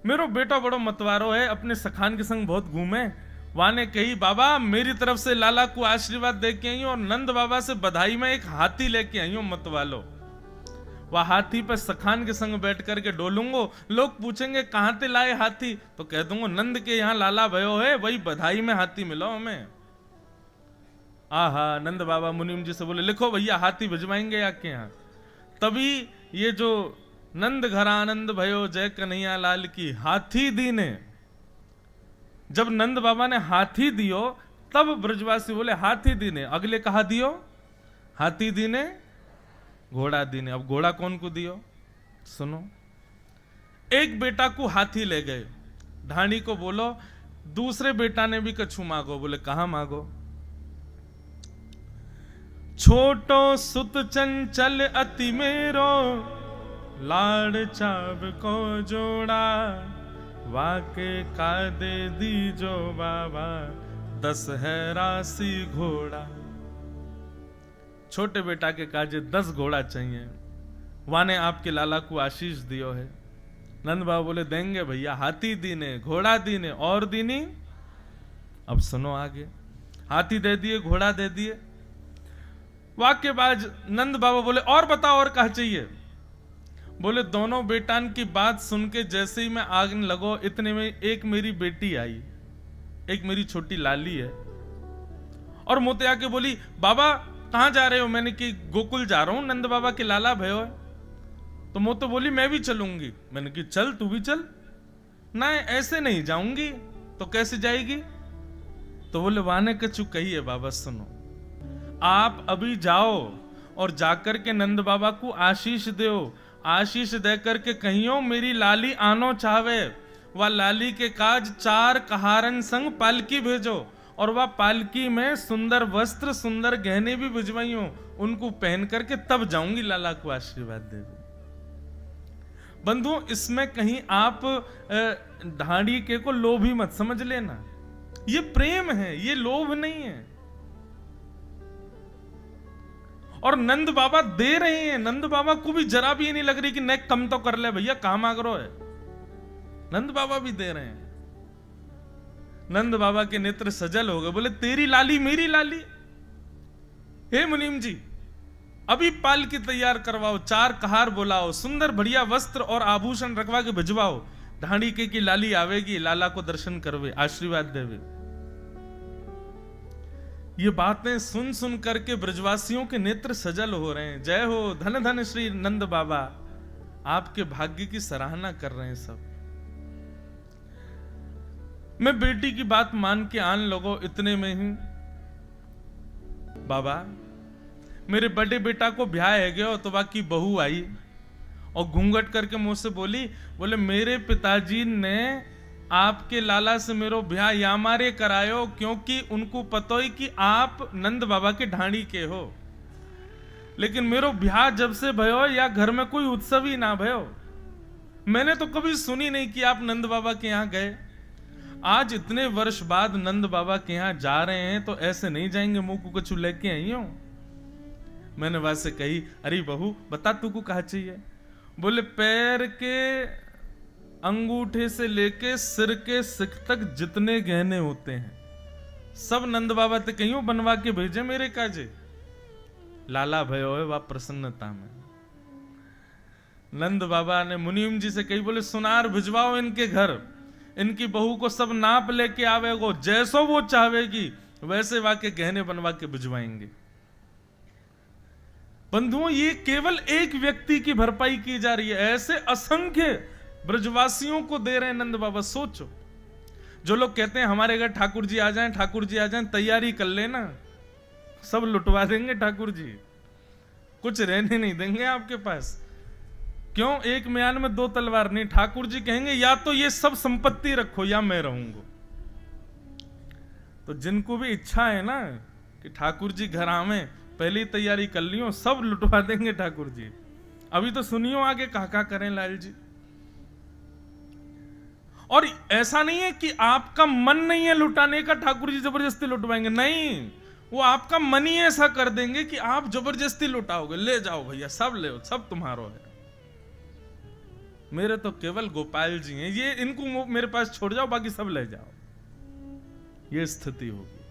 मेरो बेटा बड़ो मतवारो है, अपने सखान के संग बहुत घूमे। वाने कही बाबा मेरी तरफ से लाला को आशीर्वाद दे के आई हूं और नंद बाबा से बधाई में एक हाथी लेके आई हूं मतवालो। वह हाथी पर सखान के संग बैठ करके डोलूंगो। लोग पूछेंगे कहां ते लाए हाथी, तो कह दूंगा नंद के यहाँ लाला भयो है, वही बधाई में हाथी मिलो हमें। आहा, नंद बाबा मुनीम जी से बोले लिखो भैया हाथी भिजवाएंगे आपके यहाँ। तभी ये जो नंद घर आनंद भयो जय कन्हैया लाल की हाथी दीने, जब नंद बाबा ने हाथी दियो तब ब्रजवासी बोले हाथी दीने। अगले कहा दियो हाथी दीने घोड़ा दीने। अब घोड़ा कौन को दियो सुनो। एक बेटा को हाथी ले गए, ढाणी को बोलो दूसरे बेटा ने भी कछु मांगो। बोले कहां मांगो। छोटो सुत चंचल अति मेरो, लाड़ चाव को जोड़ा, वाके का दे दीजो बाबा, 10 है राशि घोड़ा। छोटे बेटा के काजे 10 घोड़ा चाहिए, वाने आपके लाला को आशीष दियो है। नंद बाबा बोले देंगे भैया, हाथी दीने घोड़ा दीने और दीनी। अब सुनो आगे, हाथी दे दिए घोड़ा दे दिए। वाक्य बाद नंद बाबा बोले और बताओ और क्या चाहिए। बोले दोनों बेटान की बात सुन के जैसे ही मैं आगने लगो, इतने में एक मेरी बेटी आई, एक मेरी छोटी लाली है, और मोते आके बोली बाबा कहां जा रहे हो। मैंने कि गोकुल जा रहा हूं, नंद बाबा के लाला भयो है। तो मोते बोली मैं भी चलूंगी। मैंने कि चल तू भी चल। ना ऐसे नहीं जाऊंगी। तो कैसे जाएगी। तो बोले वाने कछु कही है बाबा सुनो, आप अभी जाओ और जाकर के नंद बाबा को आशीष दो। आशीष दे करके कहियो मेरी लाली आनो चाहे, वह लाली के काज 4 कहारन संग पालकी भेजो, और वह पालकी में सुंदर वस्त्र सुंदर गहने भी भिजवाइयो, उनको पहन करके तब जाऊंगी लाला को आशीर्वाद दे। बंधुओं इसमें कहीं आप ढाड़ी के को लोभी मत समझ लेना, ये प्रेम है, ये लोभ नहीं है। और नंद बाबा दे रहे हैं, नंद बाबा को भी जरा भी नहीं लग रही कि नेक कम तो कर ले भैया, कहां मांग रहे है। नंद बाबा भी दे रहे हैं। नंद बाबा के नेत्र सजल हो गए, बोले तेरी लाली मेरी लाली। हे मुनीम जी अभी पालकी तैयार करवाओ, 4 कहार बुलाओ, सुंदर बढ़िया वस्त्र और आभूषण रखवा के भिजवाओ। ढाणी के की लाली आवेगी, लाला को दर्शन करवे, आशीर्वाद देवे। ये बातें सुन सुन करके ब्रजवासियों के नेत्र सजल हो रहे हैं। जय हो धन धन श्री नंद बाबा, आपके भाग्य की सराहना कर रहे हैं सब। मैं बेटी की बात मान के आन लगो, इतने में ही बाबा मेरे बड़े बेटा को ब्याह है गयो, तो बाकी बहू आई और घूंघट करके मुझसे बोली, बोले मेरे पिताजी ने आपके लाला से मेरो ब्याह या मारे करायो, क्योंकि उनको पता ही कि आप नंद बाबा के ढाणी के हो। लेकिन मेरो ब्याह जब से भयो या घर में कोई उत्सव ही ना भयो, मैंने तो कभी सुनी नहीं कि आप नंद बाबा के यहाँ गए। आज इतने वर्ष बाद नंद बाबा के यहाँ जा रहे हैं, तो ऐसे नहीं जाएंगे मुंह को कुछ लेके आई हो। मैंने वहां से कही अरे बहू बता तू को कहा चाहिए। बोले पैर के अंगूठे से लेके सिर के सिख तक जितने गहने होते हैं सब नंद बाबा ते कहीं बनवा के भेजे मेरे काजे। लाला भयो है वह प्रसन्नता में। नंद बाबा ने मुनीम जी से कही, बोले सुनार भिजवाओ इनके घर, इनकी बहू को सब नाप लेके आवेगो, जैसो वो चाहेगी वैसे वाके गहने बनवा के भिजवाएंगे। बंधुओं ये केवल एक व्यक्ति की भरपाई की जा रही है, ऐसे असंख्य ब्रजवासियों को दे रहे हैं नंद बाबा। सोचो जो लोग कहते हैं हमारे घर ठाकुर जी आ जाएं, ठाकुर जी आ जाएं, तैयारी कर लेना, सब लुटवा देंगे ठाकुर जी, कुछ रहने नहीं देंगे आपके पास। क्यों एक म्यान में 2 तलवार नहीं, ठाकुर जी कहेंगे या तो ये सब संपत्ति रखो या मैं रहूंगा। तो जिनको भी इच्छा है ना कि ठाकुर जी घर आवे, पहले ही तैयारी कर लियो, सब लुटवा देंगे ठाकुर जी। अभी तो सुनियो आगे कहा करें लाल जी। और ऐसा नहीं है कि आपका मन नहीं है लुटाने का, ठाकुर जी जबरदस्ती लुटवाएंगे, नहीं, वो आपका मन ही ऐसा कर देंगे कि आप जबरदस्ती लुटाओगे। ले जाओ भैया सब ले, सब तुम्हारो है। मेरे तो केवल गोपाल जी हैं, ये इनको मेरे पास छोड़ जाओ, बाकी सब ले जाओ। ये स्थिति होगी।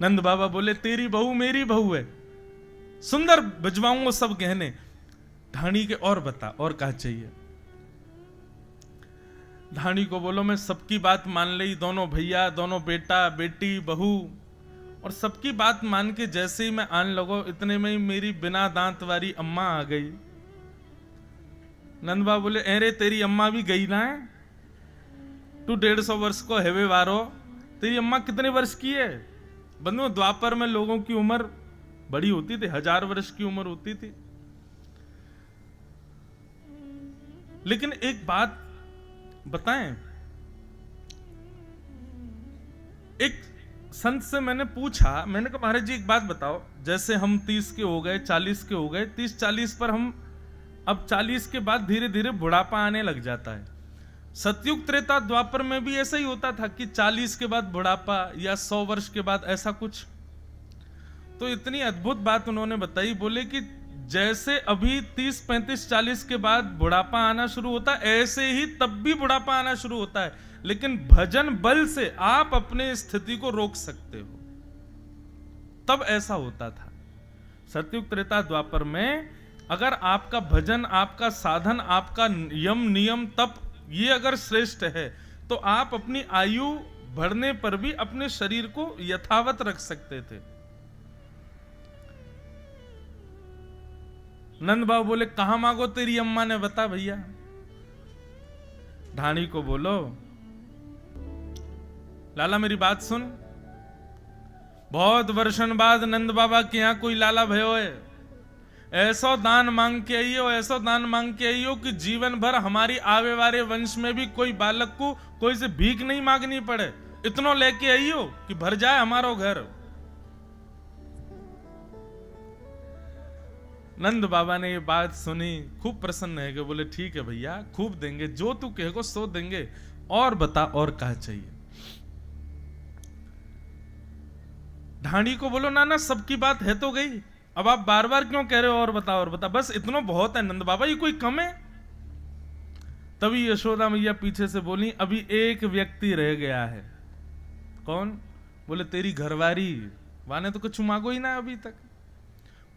नंद बाबा बोले तेरी बहू मेरी बहू है, सुंदर भिजवाऊंगा सब गहने। ढाणी के और बता और क्या चाहिए। ढाणी को बोलो मैं सबकी बात मान ली, दोनों भैया, दोनों बेटा बेटी बहू, और सबकी बात मान के जैसे ही मैं आने लगो इतने में ही मेरी बिना दांत वाली अम्मा आ गई। नंद बाबा बोले अरे तेरी अम्मा भी गई ना है, तू 150 वर्ष को हेवे वारो, तेरी अम्मा कितने वर्ष की है। बंधु द्वापर में लोगों की उम्र बड़ी होती थी, 1000 वर्ष की उम्र होती थी। लेकिन एक बात बताएं, एक संत से मैंने पूछा, मैंने कहा महाराज जी एक बात बताओ, जैसे हम 30 के हो गए, 40 के हो गए, 30-40 पर हम अब 40 के बाद धीरे धीरे बुढ़ापा आने लग जाता है। सतयुग त्रेता द्वापर में भी ऐसा ही होता था कि 40 के बाद बुढ़ापा या 100 वर्ष के बाद ऐसा कुछ। तो इतनी अद्भुत बात उन्होंने बताई, बोले कि जैसे अभी 30, 35, 40 के बाद बुढ़ापा आना शुरू होता है, ऐसे ही तब भी बुढ़ापा आना शुरू होता है, लेकिन भजन बल से आप अपने स्थिति को रोक सकते हो। तब ऐसा होता था सतयुग त्रेता द्वापर में। अगर आपका भजन, आपका साधन, आपका यम नियम तप ये अगर श्रेष्ठ है, तो आप अपनी आयु बढ़ने पर भी अपने शरीर को यथावत रख सकते थे। नंद बाबू बोले कहां मांगो तेरी अम्मा ने, बता भैया। ढाणी को बोलो लाला मेरी बात सुन, बहुत वर्षन बाद नंद बाबा के यहां कोई लाला भयो है, ऐसो दान मांग के आइयो, ऐसो दान मांग के आइयो कि जीवन भर हमारी आवे वाले वंश में भी कोई बालक को कोई से भीख नहीं मांगनी पड़े, इतनो लेके आइयो कि भर जाए हमारो घर। नंद बाबा ने ये बात सुनी, खूब प्रसन्न है कि बोले ठीक है भैया, खूब देंगे, जो तू कहेगो सो देंगे, और बता और क्या चाहिए। ढाणी को बोलो ना ना सबकी बात है तो गई, अब आप बार बार क्यों कह रहे हो और बता और बता, बस इतना बहुत है नंद बाबा, ये कोई कम है। तभी यशोदा मैया पीछे से बोली अभी एक व्यक्ति रह गया है। कौन? बोले तेरी घरवारी, वाने तो कुछ मांगो ही ना अभी तक,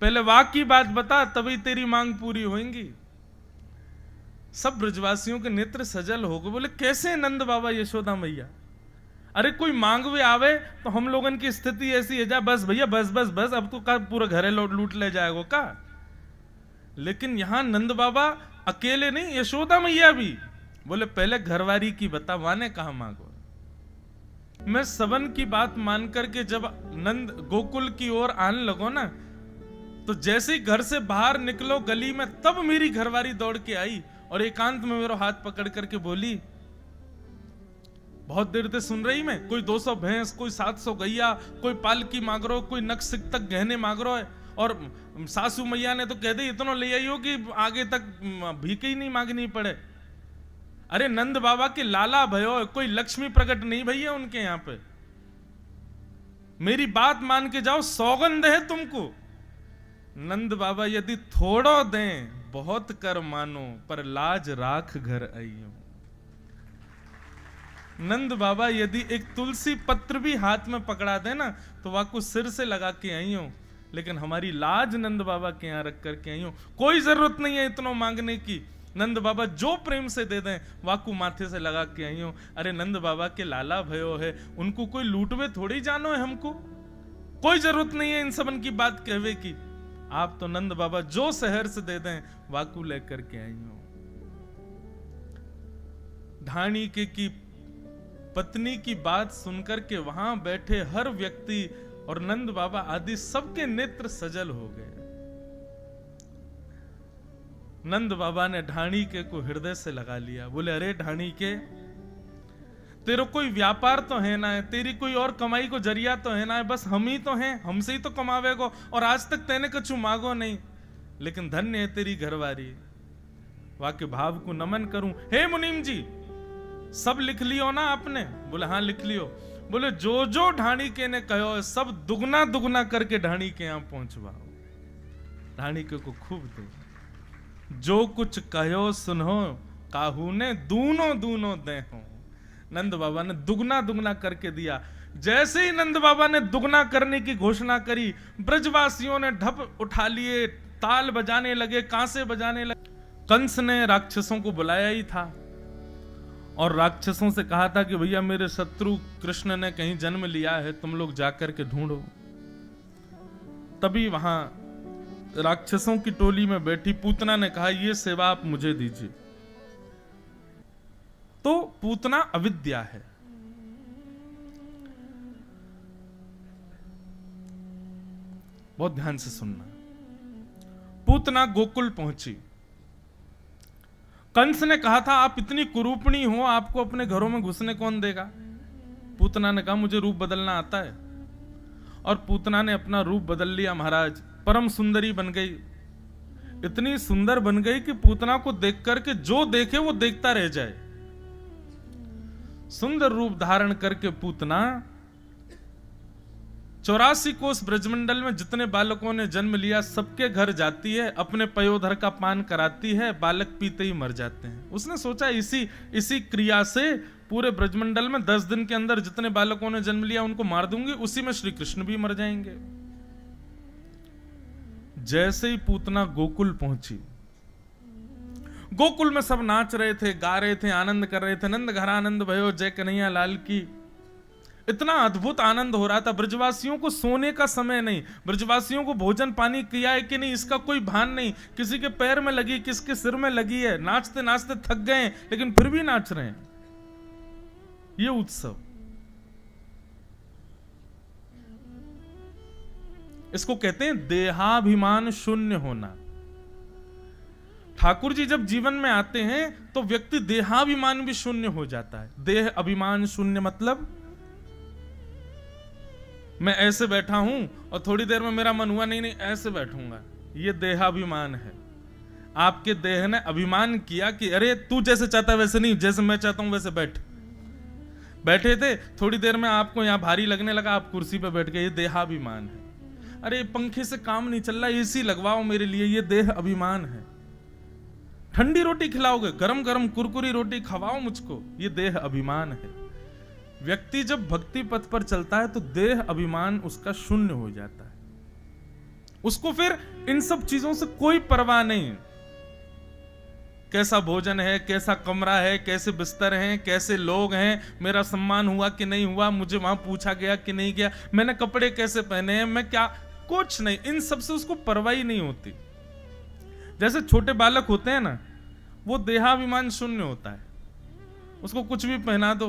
पहले वाह की बात बता तभी तेरी मांग पूरी होगी। सब ब्रजवासियों के नेत्र सजल हो गए, बोले कैसे नंद बाबा यशोदा मैया, अरे कोई मांग भी आवे तो हम लोगन की स्थिति ऐसी है जा बस भैया बस बस बस, अब तो का पूरा घरे लूट ले जाएगो का। लेकिन यहां नंद बाबा अकेले नहीं, यशोदा मैया भी बोले पहले घरवारी की बता, वाने कहा मांगो। मैं सबन की बात मान करके जब नंद गोकुल की ओर आने लगो ना, तो जैसे ही घर से बाहर निकलो गली में, तब मेरी घरवारी दौड़ के आई और एकांत में मेरा हाथ पकड़ करके बोली, बहुत देर से सुन रही मैं, कोई 200 भैंस, कोई 700 गैया, कोई पालकी मांग रो, कोई नक्सिक तक गहने मांग रो है, और सासू मैया ने तो कह दी इतना ले आई हो कि आगे तक भीख ही नहीं मांगनी पड़े। अरे नंद बाबा के लाला भयो, कोई लक्ष्मी प्रकट नहीं भैया उनके यहां पे, मेरी बात मान के जाओ, सौगंध है तुमको। नंद बाबा यदि थोड़ो दें बहुत कर मानो, पर लाज राख घर आइयो। नंद बाबा यदि एक तुलसी पत्र भी हाथ में पकड़ा दे ना, तो वाकू सिर से लगा के आई हूं, लेकिन हमारी लाज नंद बाबा के यहां रख करके आई हूं। कोई जरूरत नहीं है इतना मांगने की, नंद बाबा जो प्रेम से दे दें वाकू माथे से लगा के आई हूं। अरे नंद बाबा के लाला भयो है, उनको कोई लूटवे थोड़ी जानो है, हमको कोई जरूरत नहीं है इन सबन की बात कहवे की। आप तो नंद बाबा जो शहर से दे दें वाकू लेकर के आई हूं। ढाणी के की पत्नी की बात सुनकर के वहां बैठे हर व्यक्ति और नंद बाबा आदि सबके नेत्र सजल हो गए। नंद बाबा ने ढाणी के को हृदय से लगा लिया, बोले अरे ढाणी के, तेरा कोई व्यापार तो है ना है, तेरी कोई और कमाई को जरिया तो है ना है, बस हम ही तो हैं, हमसे ही तो कमावेगो, और आज तक तेने कछु मांगो नहीं, लेकिन धन्य है तेरी घरवारी। वाक्य भाव को नमन करूं। हे मुनीम जी, सब लिख लियो ना आपने? बोले हाँ लिख लियो। बोले जो जो ढाणी के ने कहो सब दुगना दुगना करके ढाणी के यहां पहुंचवाओ। रानी के को खूब दे। जो कुछ कहो सुनो काहू ने दूनो दूनो दे हो। नंद बाबा ने दुगना दुगना करके दिया। जैसे ही नंद बाबा ने दुगना करने की घोषणा करी, ब्रजवासियों ने ढप उठा लिए, ताल बजाने लगे, कांसे बजाने लगे। कंस ने राक्षसों को बुलाया ही था और राक्षसों से कहा था कि भैया मेरे शत्रु कृष्ण ने कहीं जन्म लिया है, तुम लोग जाकर के ढूंढो। तभी वहां राक्षसों की टोली में बैठी पूतना ने कहा, यह सेवा आप मुझे दीजिए। तो पूतना अविद्या है। बहुत ध्यान से सुनना। पूतना गोकुल पहुंची। कंस ने कहा था आप इतनी कुरूपणी हो, आपको अपने घरों में घुसने कौन देगा। पूतना ने कहा मुझे रूप बदलना आता है। और पूतना ने अपना रूप बदल लिया महाराज, परम सुंदरी बन गई। इतनी सुंदर बन गई कि पूतना को देख करके जो देखे वो देखता रह जाए। सुंदर रूप धारण करके पूतना 84 कोस ब्रजमंडल में जितने बालकों ने जन्म लिया सबके घर जाती है, अपने पयोधर का पान कराती है, बालक पीते ही मर जाते हैं। उसने सोचा इसी क्रिया से पूरे ब्रजमंडल में 10 दिन के अंदर जितने बालकों ने जन्म लिया उनको मार दूंगी, उसी में श्री कृष्ण भी मर जाएंगे। जैसे ही पूतना गोकुल पहुंची, गोकुल में सब नाच रहे थे, गा रहे थे, आनंद कर रहे थे। नंद घर आनंद भयो जय कन्हैया लाल की। इतना अद्भुत आनंद हो रहा था। ब्रजवासियों को सोने का समय नहीं, ब्रजवासियों को भोजन पानी किया है कि नहीं इसका कोई भान नहीं। किसी के पैर में लगी, किसके सिर में लगी है, नाचते नाचते थक गए लेकिन फिर भी नाच रहे हैं। ये उत्सव, इसको कहते हैं देहाभिमान शून्य होना। ठाकुर जी जब जीवन में आते हैं तो व्यक्ति देहाभिमान भी शून्य हो जाता है। देह अभिमान शून्य मतलब मैं ऐसे बैठा हूं और थोड़ी देर में मेरा मन हुआ नहीं ऐसे बैठूंगा, ये देहाभिमान है। आपके देह ने अभिमान किया कि अरे तू जैसे चाहता है वैसे नहीं, जैसे मैं चाहता हूं वैसे बैठ। बैठे थे, थोड़ी देर में आपको यहां भारी लगने लगा, आप कुर्सी पे बैठ गए, ये देहाभिमान है। अरे पंखे से काम नहीं चल रहा, एसी लगवाओ मेरे लिए, ये देह अभिमान है। ठंडी रोटी खिलाओगे, गरम गरम कुरकुरी रोटी खवाओ मुझको, ये देह अभिमान है। व्यक्ति जब भक्ति पथ पर चलता है तो देह अभिमान उसका शून्य हो जाता है। उसको फिर इन सब चीजों से कोई परवाह नहीं। कैसा भोजन है, कैसा कमरा है, कैसे बिस्तर हैं, कैसे लोग हैं, मेरा सम्मान हुआ कि नहीं हुआ, मुझे वहां पूछा गया कि नहीं गया, मैंने कपड़े कैसे पहने हैं, मैं क्या, कुछ नहीं। इन सब से उसको परवाह ही नहीं होती। जैसे छोटे बालक होते हैं ना, वो देहाभिमान शून्य होता है। उसको कुछ भी पहना दो,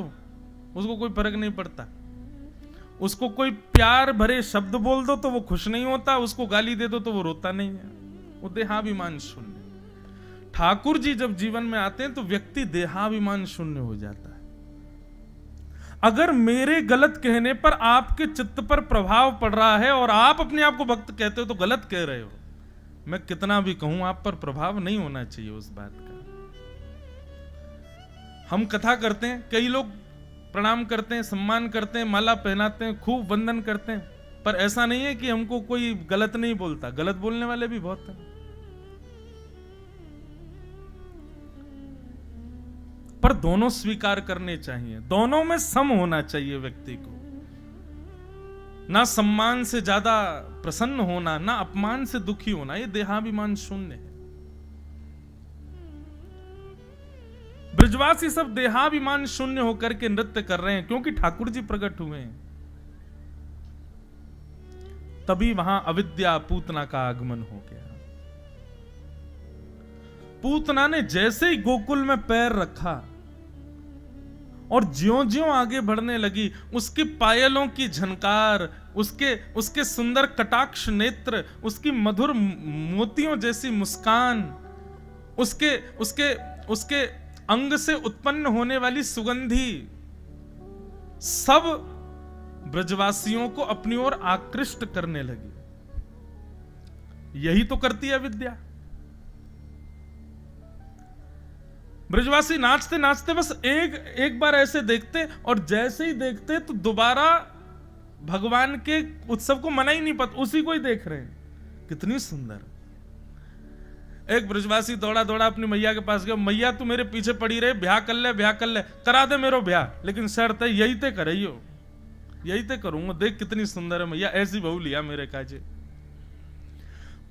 उसको कोई फर्क नहीं पड़ता। उसको कोई प्यार भरे शब्द बोल दो तो वो खुश नहीं होता, उसको गाली दे दो तो वो रोता नहीं है। वो देहाभिमान शून्य। ठाकुर जी जब जीवन में आते हैं तो व्यक्ति देहाभिमान शून्य हो जाता है। अगर मेरे गलत कहने पर आपके चित्त पर प्रभाव पड़ रहा है और आप अपने आप को भक्त कहते हो तो गलत कह रहे हो। मैं कितना भी कहूं आप पर प्रभाव नहीं होना चाहिए उस बात का। हम कथा करते हैं, कई लोग प्रणाम करते हैं, सम्मान करते हैं, माला पहनाते हैं, खूब वंदन करते हैं, पर ऐसा नहीं है कि हमको कोई गलत नहीं बोलता। गलत बोलने वाले भी बहुत हैं। पर दोनों स्वीकार करने चाहिए, दोनों में सम होना चाहिए व्यक्ति को। ना सम्मान से ज्यादा प्रसन्न होना, ना अपमान से दुखी होना, ये देहाभिमान शून्य है। ब्रजवासी सब देहाभिमान शून्य होकर के नृत्य कर रहे हैं क्योंकि ठाकुर जी प्रकट हुए हैं। तभी वहां अविद्या पूतना का आगमन हो गया। पूतना ने जैसे ही गोकुल में पैर रखा और ज्यों ज्यों आगे बढ़ने लगी, उसकी पायलों की झनकार, उसके सुंदर कटाक्ष नेत्र, उसकी मधुर मोतियों जैसी मुस्कान, उसके अंग से उत्पन्न होने वाली सुगंधी, सब ब्रजवासियों को अपनी ओर आकृष्ट करने लगी। यही तो करती है विद्या। ब्रजवासी नाचते नाचते बस एक बार ऐसे देखते और जैसे ही देखते तो दोबारा भगवान के उत्सव को मना ही नहीं पाते, उसी को ही देख रहे हैं। कितनी सुंदर। एक ब्रजवासी दौड़ा दौड़ा अपनी मैया के पास गया, मैया तू मेरे पीछे पड़ी रहे, ब्याह कर ले, ब्याह कर ले, करा दे मेरो ब्याह, लेकिन शर्त है यही ते करियो, यही ते करूंगा, देख कितनी सुंदर है मैया, ऐसी बहू लिया मेरे काजे।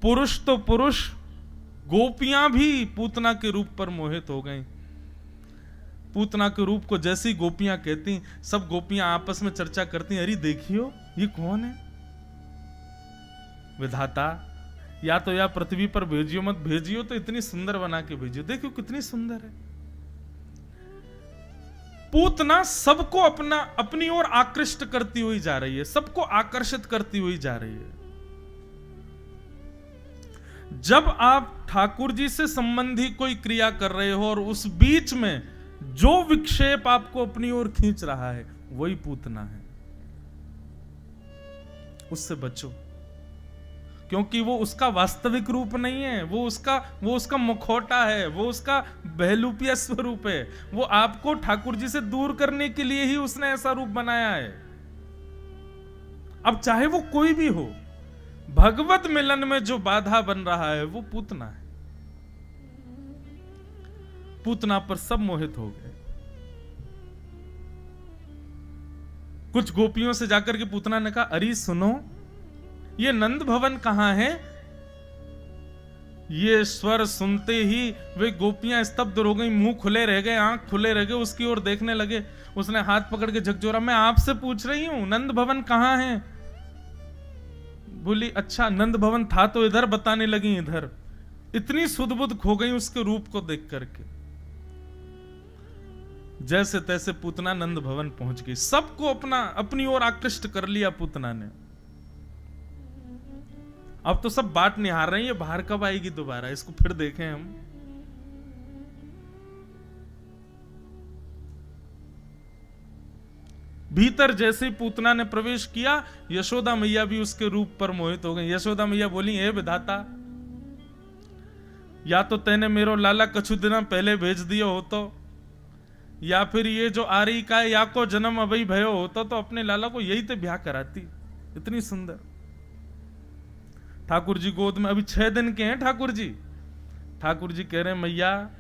पुरुष तो पुरुष, गोपियां भी पूतना के रूप पर मोहित हो गईं। पूतना के रूप को जैसी गोपियां कहती, सब गोपियां आपस में चर्चा करती, अरे देखियो ये कौन है, विधाता या तो या पृथ्वी पर भेजियो, मत भेजियो तो इतनी सुंदर बना के भेजियो, देखियो कितनी सुंदर है। पूतना सबको अपनी ओर आकृष्ट करती हुई जा रही है, सबको आकर्षित करती हुई जा रही है। जब आप ठाकुर जी से संबंधी कोई क्रिया कर रहे हो और उस बीच में जो विक्षेप आपको अपनी ओर खींच रहा है वही पूतना है, उससे बचो, क्योंकि वो उसका वास्तविक रूप नहीं है, वो उसका मुखौटा है, वो उसका बहलूपिया स्वरूप है। वो आपको ठाकुर जी से दूर करने के लिए ही उसने ऐसा रूप बनाया है। अब चाहे वो कोई भी हो, भगवत मिलन में जो बाधा बन रहा है वो पूतना है। पूतना पर सब मोहित हो गए। कुछ गोपियों से जाकर के पूतना ने कहा, अरे सुनो, ये नंद भवन कहां है? ये स्वर सुनते ही वे गोपियां स्तब्ध हो गई, मुंह खुले रह गए, आंख खुले रह गए, उसकी ओर देखने लगे। उसने हाथ पकड़ के झकझोरा, मैं आपसे पूछ रही हूं नंद भवन कहां है? बोली अच्छा नंद भवन था तो इधर, बताने लगी इधर। इतनी सुध-बुध खो गई उसके रूप को देख करके। जैसे तैसे पूतना नंद भवन पहुंच गई, सबको अपनी ओर आकृष्ट कर लिया पूतना ने। अब तो सब बाट निहार रहे हैं, ये बाहर कब आएगी दोबारा, इसको फिर देखें हम। भीतर जैसे ही पूतना ने प्रवेश किया, यशोदा मैया भी उसके रूप पर मोहित हो गई। यशोदा मैया बोली, हे विधाता, या तो तैने मेरो लाला कछु दिन पहले भेज दियो होतो, या फिर ये जो आ रही का या को जन्म अभी भयो होता तो अपने लाला को यही तो ब्याह कराती। इतनी सुंदर। ठाकुर जी गोद में अभी 6 दिन के हैं ठाकुर जी। ठाकुर जी कह रहे हैं, मैया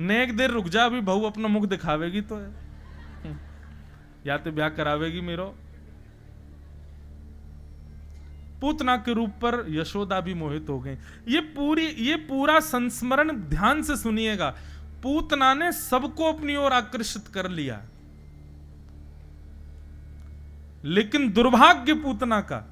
नेक देर रुक जा, अभी बहू अपना मुख दिखावेगी तो है, या तो ब्याह करावेगी मेरो। पूतना के रूप पर यशोदा भी मोहित हो गई। ये पूरा संस्मरण ध्यान से सुनिएगा। पूतना ने सबको अपनी ओर आकर्षित कर लिया, लेकिन दुर्भाग्य पूतना का,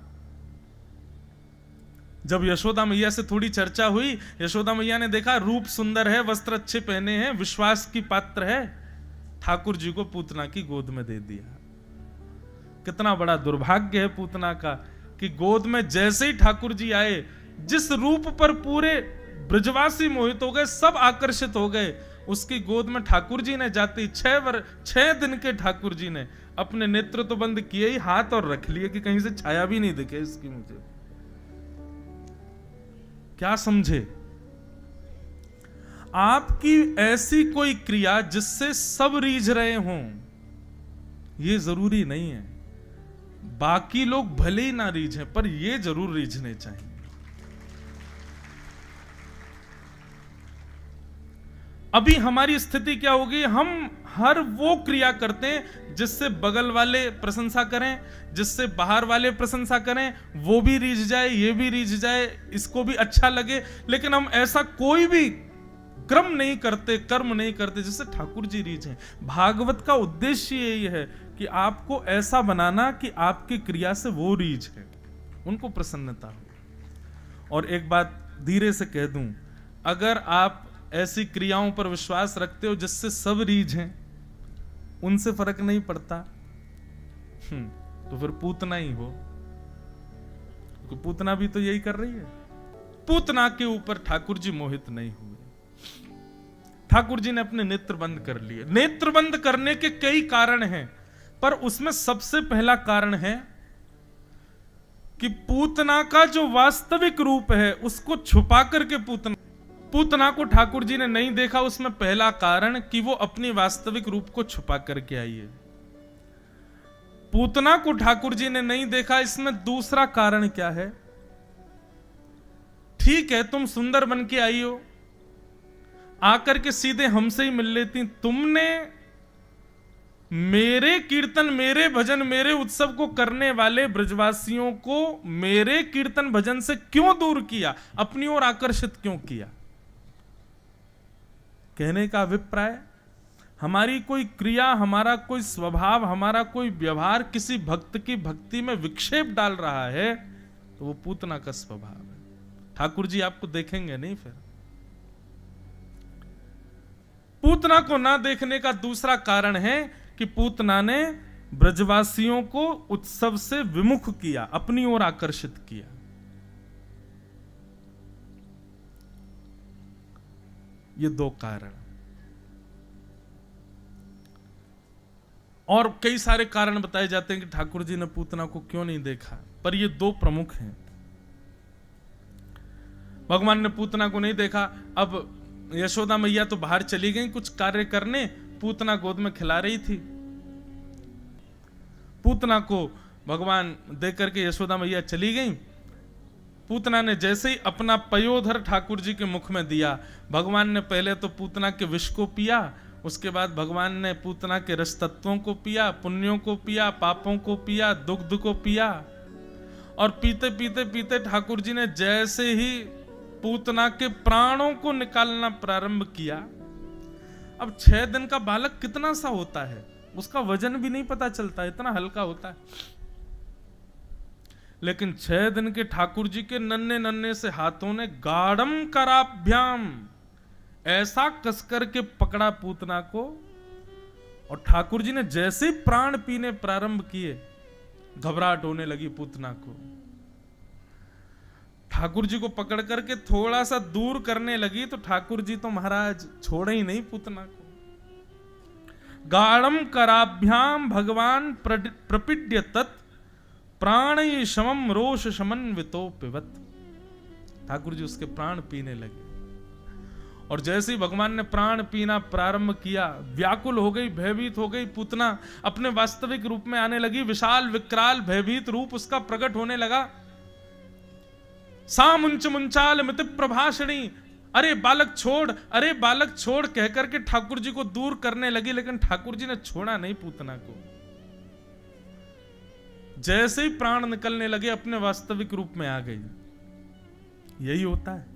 जब यशोदा मैया से थोड़ी चर्चा हुई, यशोदा मैया ने देखा रूप सुंदर है, वस्त्र अच्छे पहने हैं, विश्वास की पात्र है, ठाकुर जी को पूतना की गोद में दे दिया। कितना बड़ा दुर्भाग्य है पूतना का कि गोद में जैसे ही ठाकुर जी आए, जिस रूप पर पूरे ब्रजवासी मोहित हो गए, सब आकर्षित हो गए, उसकी गोद में ठाकुर जी ने जाते 6 दिन के ठाकुर जी ने अपने नेत्र तो बंद किए ही, हाथ और रख लिए कि कहीं से छाया भी नहीं दिखे इसकी। मुझे क्या समझे? आपकी ऐसी कोई क्रिया जिससे सब रीझ रहे हों, यह जरूरी नहीं है। बाकी लोग भले ही ना रीझें, पर ये जरूर रीझने चाहिए। अभी हमारी स्थिति क्या होगी, हम हर वो क्रिया करते हैं जिससे बगल वाले प्रशंसा करें, जिससे बाहर वाले प्रशंसा करें, वो भी रीझ जाए, ये भी रीझ जाए, इसको भी अच्छा लगे, लेकिन हम ऐसा कोई भी कर्म नहीं करते जिससे ठाकुर जी रीझें। भागवत का उद्देश्य यही है कि आपको ऐसा बनाना कि आपकी क्रिया से वो रीझे, उनको प्रसन्नता हो। और एक बात धीरे से कह दूं, अगर आप ऐसी क्रियाओं पर विश्वास रखते हो जिससे सब रीझें, उनसे फर्क नहीं पड़ता, तो फिर पूतना ही हो, क्योंकि पूतना भी तो यही कर रही है। पूतना के ऊपर ठाकुर जी मोहित नहीं हुए। ठाकुर जी ने अपने नेत्र बंद कर लिए। नेत्र बंद करने के कई कारण हैं, पर उसमें सबसे पहला कारण है कि पूतना का जो वास्तविक रूप है उसको छुपा करके पूतना को ठाकुर जी ने नहीं देखा। उसमें पहला कारण कि वो अपनी वास्तविक रूप को छुपा करके आई है। पूतना को ठाकुर जी ने नहीं देखा, इसमें दूसरा कारण क्या है? ठीक है तुम सुंदर बन के आई हो, आकर के सीधे हमसे ही मिल लेती। तुमने मेरे कीर्तन, मेरे भजन, मेरे उत्सव को करने वाले ब्रजवासियों को मेरे कीर्तन भजन से क्यों दूर किया, अपनी ओर आकर्षित क्यों किया? कहने का अभिप्राय, हमारी कोई क्रिया, हमारा कोई स्वभाव, हमारा कोई व्यवहार किसी भक्त की भक्ति में विक्षेप डाल रहा है तो वो पूतना का स्वभाव है। ठाकुर जी आपको देखेंगे नहीं। फिर पूतना को ना देखने का दूसरा कारण है कि पूतना ने ब्रजवासियों को उत्सव से विमुख किया, अपनी ओर आकर्षित किया। ये दो कारण, और कई सारे कारण बताए जाते हैं कि ठाकुर जी ने पूतना को क्यों नहीं देखा, पर ये दो प्रमुख हैं। भगवान ने पूतना को नहीं देखा। अब यशोदा मैया तो बाहर चली गई कुछ कार्य करने, पूतना गोद में खिला रही थी। पूतना को भगवान देख करके यशोदा मैया चली गई। पूतना ने जैसे ही अपना पयोधर ठाकुर जी के मुख में दिया, भगवान ने पहले तो पूतना के विष को पिया, उसके बाद भगवान ने पूतना के रस तत्वों को पिया, पुण्यों को पिया, पापों को पिया, दुग्ध को पिया। और पीते पीते पीते ठाकुर जी ने जैसे ही पूतना के प्राणों को निकालना प्रारंभ किया। अब 6 दिन का बालक कितना सा होता है, उसका वजन भी नहीं पता चलता, इतना हल्का होता है। लेकिन 6 दिन के ठाकुर जी के नन्हे नन्हे से हाथों ने गाढ़म कराभ्याम ऐसा कसकर के पकड़ा पूतना को, और ठाकुर जी ने जैसे प्राण पीने प्रारंभ किए, घबराहट होने लगी पूतना को। ठाकुर जी को पकड़ करके थोड़ा सा दूर करने लगी तो ठाकुर जी तो महाराज छोड़े ही नहीं पूतना को। गाढ़म कराभ्याम भगवान प्रपीड्य तत् प्राण शमम रोष समन्वितो पिबत। ठाकुर जी उसके प्राण पीने लगे, और जैसे ही भगवान ने प्राण पीना प्रारंभ किया, व्याकुल हो गई, भयभीत हो गई पूतना, अपने वास्तविक रूप में आने लगी। विशाल विकराल भयभीत रूप उसका प्रकट होने लगा। सा मुंच मुंचाल मित प्रभाषणी, अरे बालक छोड़, अरे बालक छोड़ कह करके ठाकुर जी को दूर करने लगी, लेकिन ठाकुर जी ने छोड़ा नहीं पूतना को। जैसे ही प्राण निकलने लगे अपने वास्तविक रूप में आ गई। यही होता है,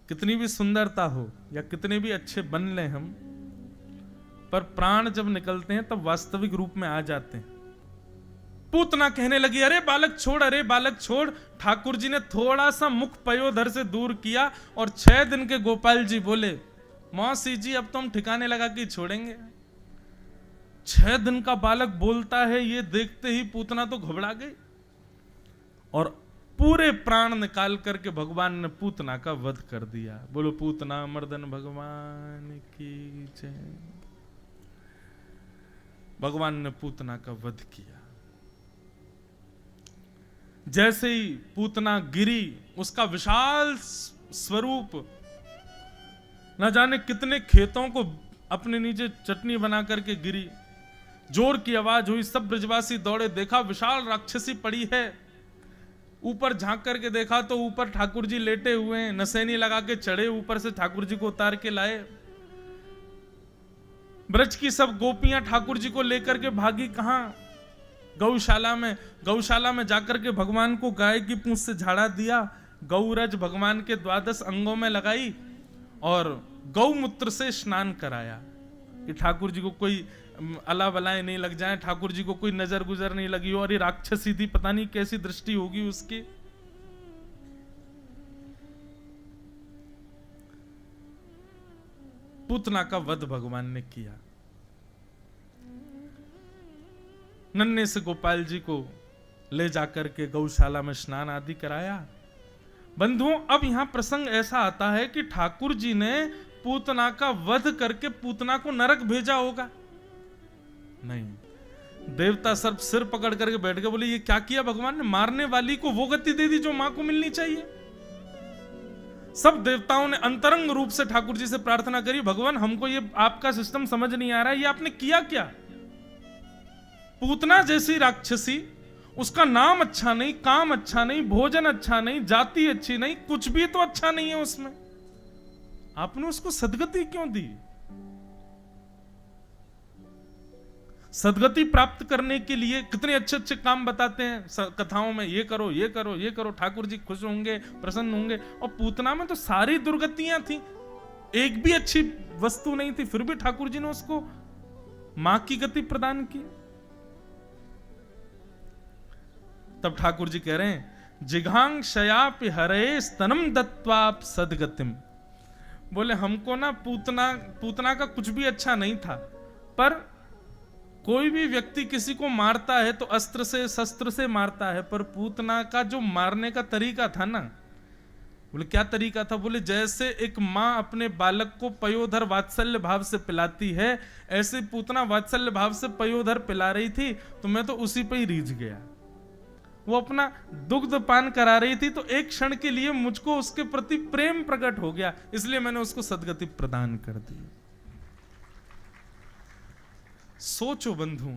कितनी भी सुंदरता हो या कितने भी अच्छे बन ले हम, पर प्राण जब निकलते हैं तब वास्तविक रूप में आ जाते हैं। पूतना कहने लगी अरे बालक छोड़, अरे बालक छोड़। ठाकुर जी ने थोड़ा सा मुख पयोधर से दूर किया, और 6 दिन के गोपाल जी बोले मौसी जी अब तो हम ठिकाने लगा के छोड़ेंगे। 6 दिन का बालक बोलता है, ये देखते ही पूतना तो घबरा गई, और पूरे प्राण निकाल करके भगवान ने पूतना का वध कर दिया। बोलो पूतना मर्दन भगवान की जय। भगवान ने पूतना का वध किया। जैसे ही पूतना गिरी, उसका विशाल स्वरूप न जाने कितने खेतों को अपने नीचे चटनी बना करके गिरी। जोर की आवाज हुई, सब ब्रजवासी दौड़े, देखा विशाल राक्षसी पड़ी है। ऊपर झांक करके देखा तो ऊपर ठाकुर जी लेटे हुए हैं, नसैनी लगा के चढ़े, ऊपर से ठाकुर जी को उतार के लाए। ब्रज की सब गोपियां ठाकुर जी को लेकर के भागी कहां? गौशाला में। गौशाला में जाकर के भगवान को गाय की पूंछ से झाड़ा दिया, गौरज भगवान के 12 अंगों में लगाई, और गौमूत्र से स्नान कराया कि ठाकुर जी को कोई अला बलाएं नहीं लग जाए, ठाकुर जी को कोई नजर गुजर नहीं लगी हो। और ये राक्षसी थी, पता नहीं कैसी दृष्टि होगी उसकी। पूतना का वध भगवान ने किया। नन्हे से गोपाल जी को ले जाकर के गौशाला में स्नान आदि कराया। बंधुओं, अब यहां प्रसंग ऐसा आता है कि ठाकुर जी ने पूतना का वध करके पूतना को नरक भेजा होगा? नहीं, देवता सब सिर पकड़ करके बैठ गए, बोले ये क्या किया भगवान ने? मारने वाली को वो गति दे दी जो मां को मिलनी चाहिए। सब देवताओं ने अंतरंग रूप से ठाकुर जी से प्रार्थना करी, भगवान हमको ये आपका सिस्टम समझ नहीं आ रहा है, ये आपने किया क्या? पूतना जैसी राक्षसी उसका नाम अच्छा नहीं, काम अच्छा नहीं, भोजन अच्छा नहीं, जाति अच्छी नहीं, कुछ भी तो अच्छा नहीं है उसमें, आपने उसको सदगति क्यों दी? सदगति प्राप्त करने के लिए कितने अच्छे अच्छे काम बताते हैं कथाओं में, ये करो ये करो ये करो, ठाकुर जी खुश होंगे, प्रसन्न होंगे। और पूतना में तो सारी दुर्गतियां थी, एक भी अच्छी वस्तु नहीं थी, फिर भी ठाकुर जी ने उसको मां की गति प्रदान की। तब ठाकुर जी कह रहे हैं, जिघांग शयापि हरे स्तनम दत्वाप सदगतिम। बोले हमको ना पूतना का कुछ भी अच्छा नहीं था, पर कोई भी व्यक्ति किसी को मारता है तो अस्त्र से शस्त्र से मारता है, पर पूतना का जो मारने का तरीका था ना, बोले क्या तरीका था? बोले जैसे एक माँ अपने बालक को पयोधर वात्सल्य भाव से पिलाती है, ऐसे पूतना वात्सल्य भाव से पयोधर पिला रही थी, तो मैं तो उसी पे ही रीझ गया। वो अपना दुग्ध पान करा रही थी, तो एक क्षण के लिए मुझको उसके प्रति प्रेम प्रकट हो गया, इसलिए मैंने उसको सदगति प्रदान कर दी। सोचो बंधु,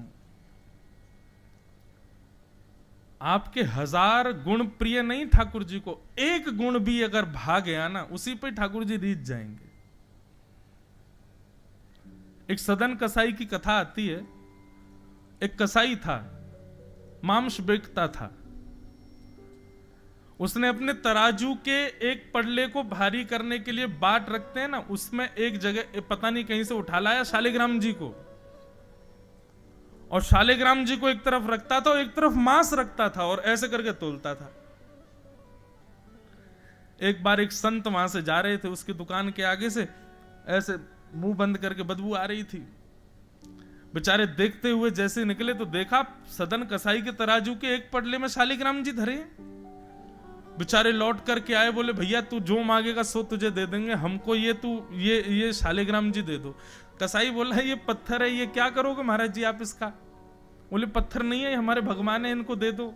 आपके 1000 गुण प्रिय नहीं ठाकुर जी को, एक गुण भी अगर भाग गया ना, उसी पे ठाकुर जी रीझ जाएंगे। एक सदन कसाई की कथा आती है। एक कसाई था, मांस बेचता था। उसने अपने तराजू के एक पड़ले को भारी करने के लिए बाट रखते हैं ना, उसमें एक जगह पता नहीं कहीं से उठा लाया शालिग्राम जी को, और शालिग्राम जी को एक तरफ रखता था और एक तरफ मांस रखता था, और ऐसे करके तोलता था। एक बार एक संत वहां से जा रहे थे, उसकी दुकान के आगे से ऐसे मुंह बंद करके बदबू आ रही थी। बेचारे देखते हुए जैसे निकले तो देखा सदन कसाई के तराजू के एक पड़ले में शालिग्राम जी धरे। बेचारे लौट करके आए, बोले भैया तू जो मांगेगा सो तुझे दे देंगे, हमको ये शालिग्राम जी दे दो। कसाई बोला ये पत्थर है, ये क्या करोगे महाराज जी आप इसका? बोले पत्थर नहीं है, हमारे भगवान है, इनको दे दो।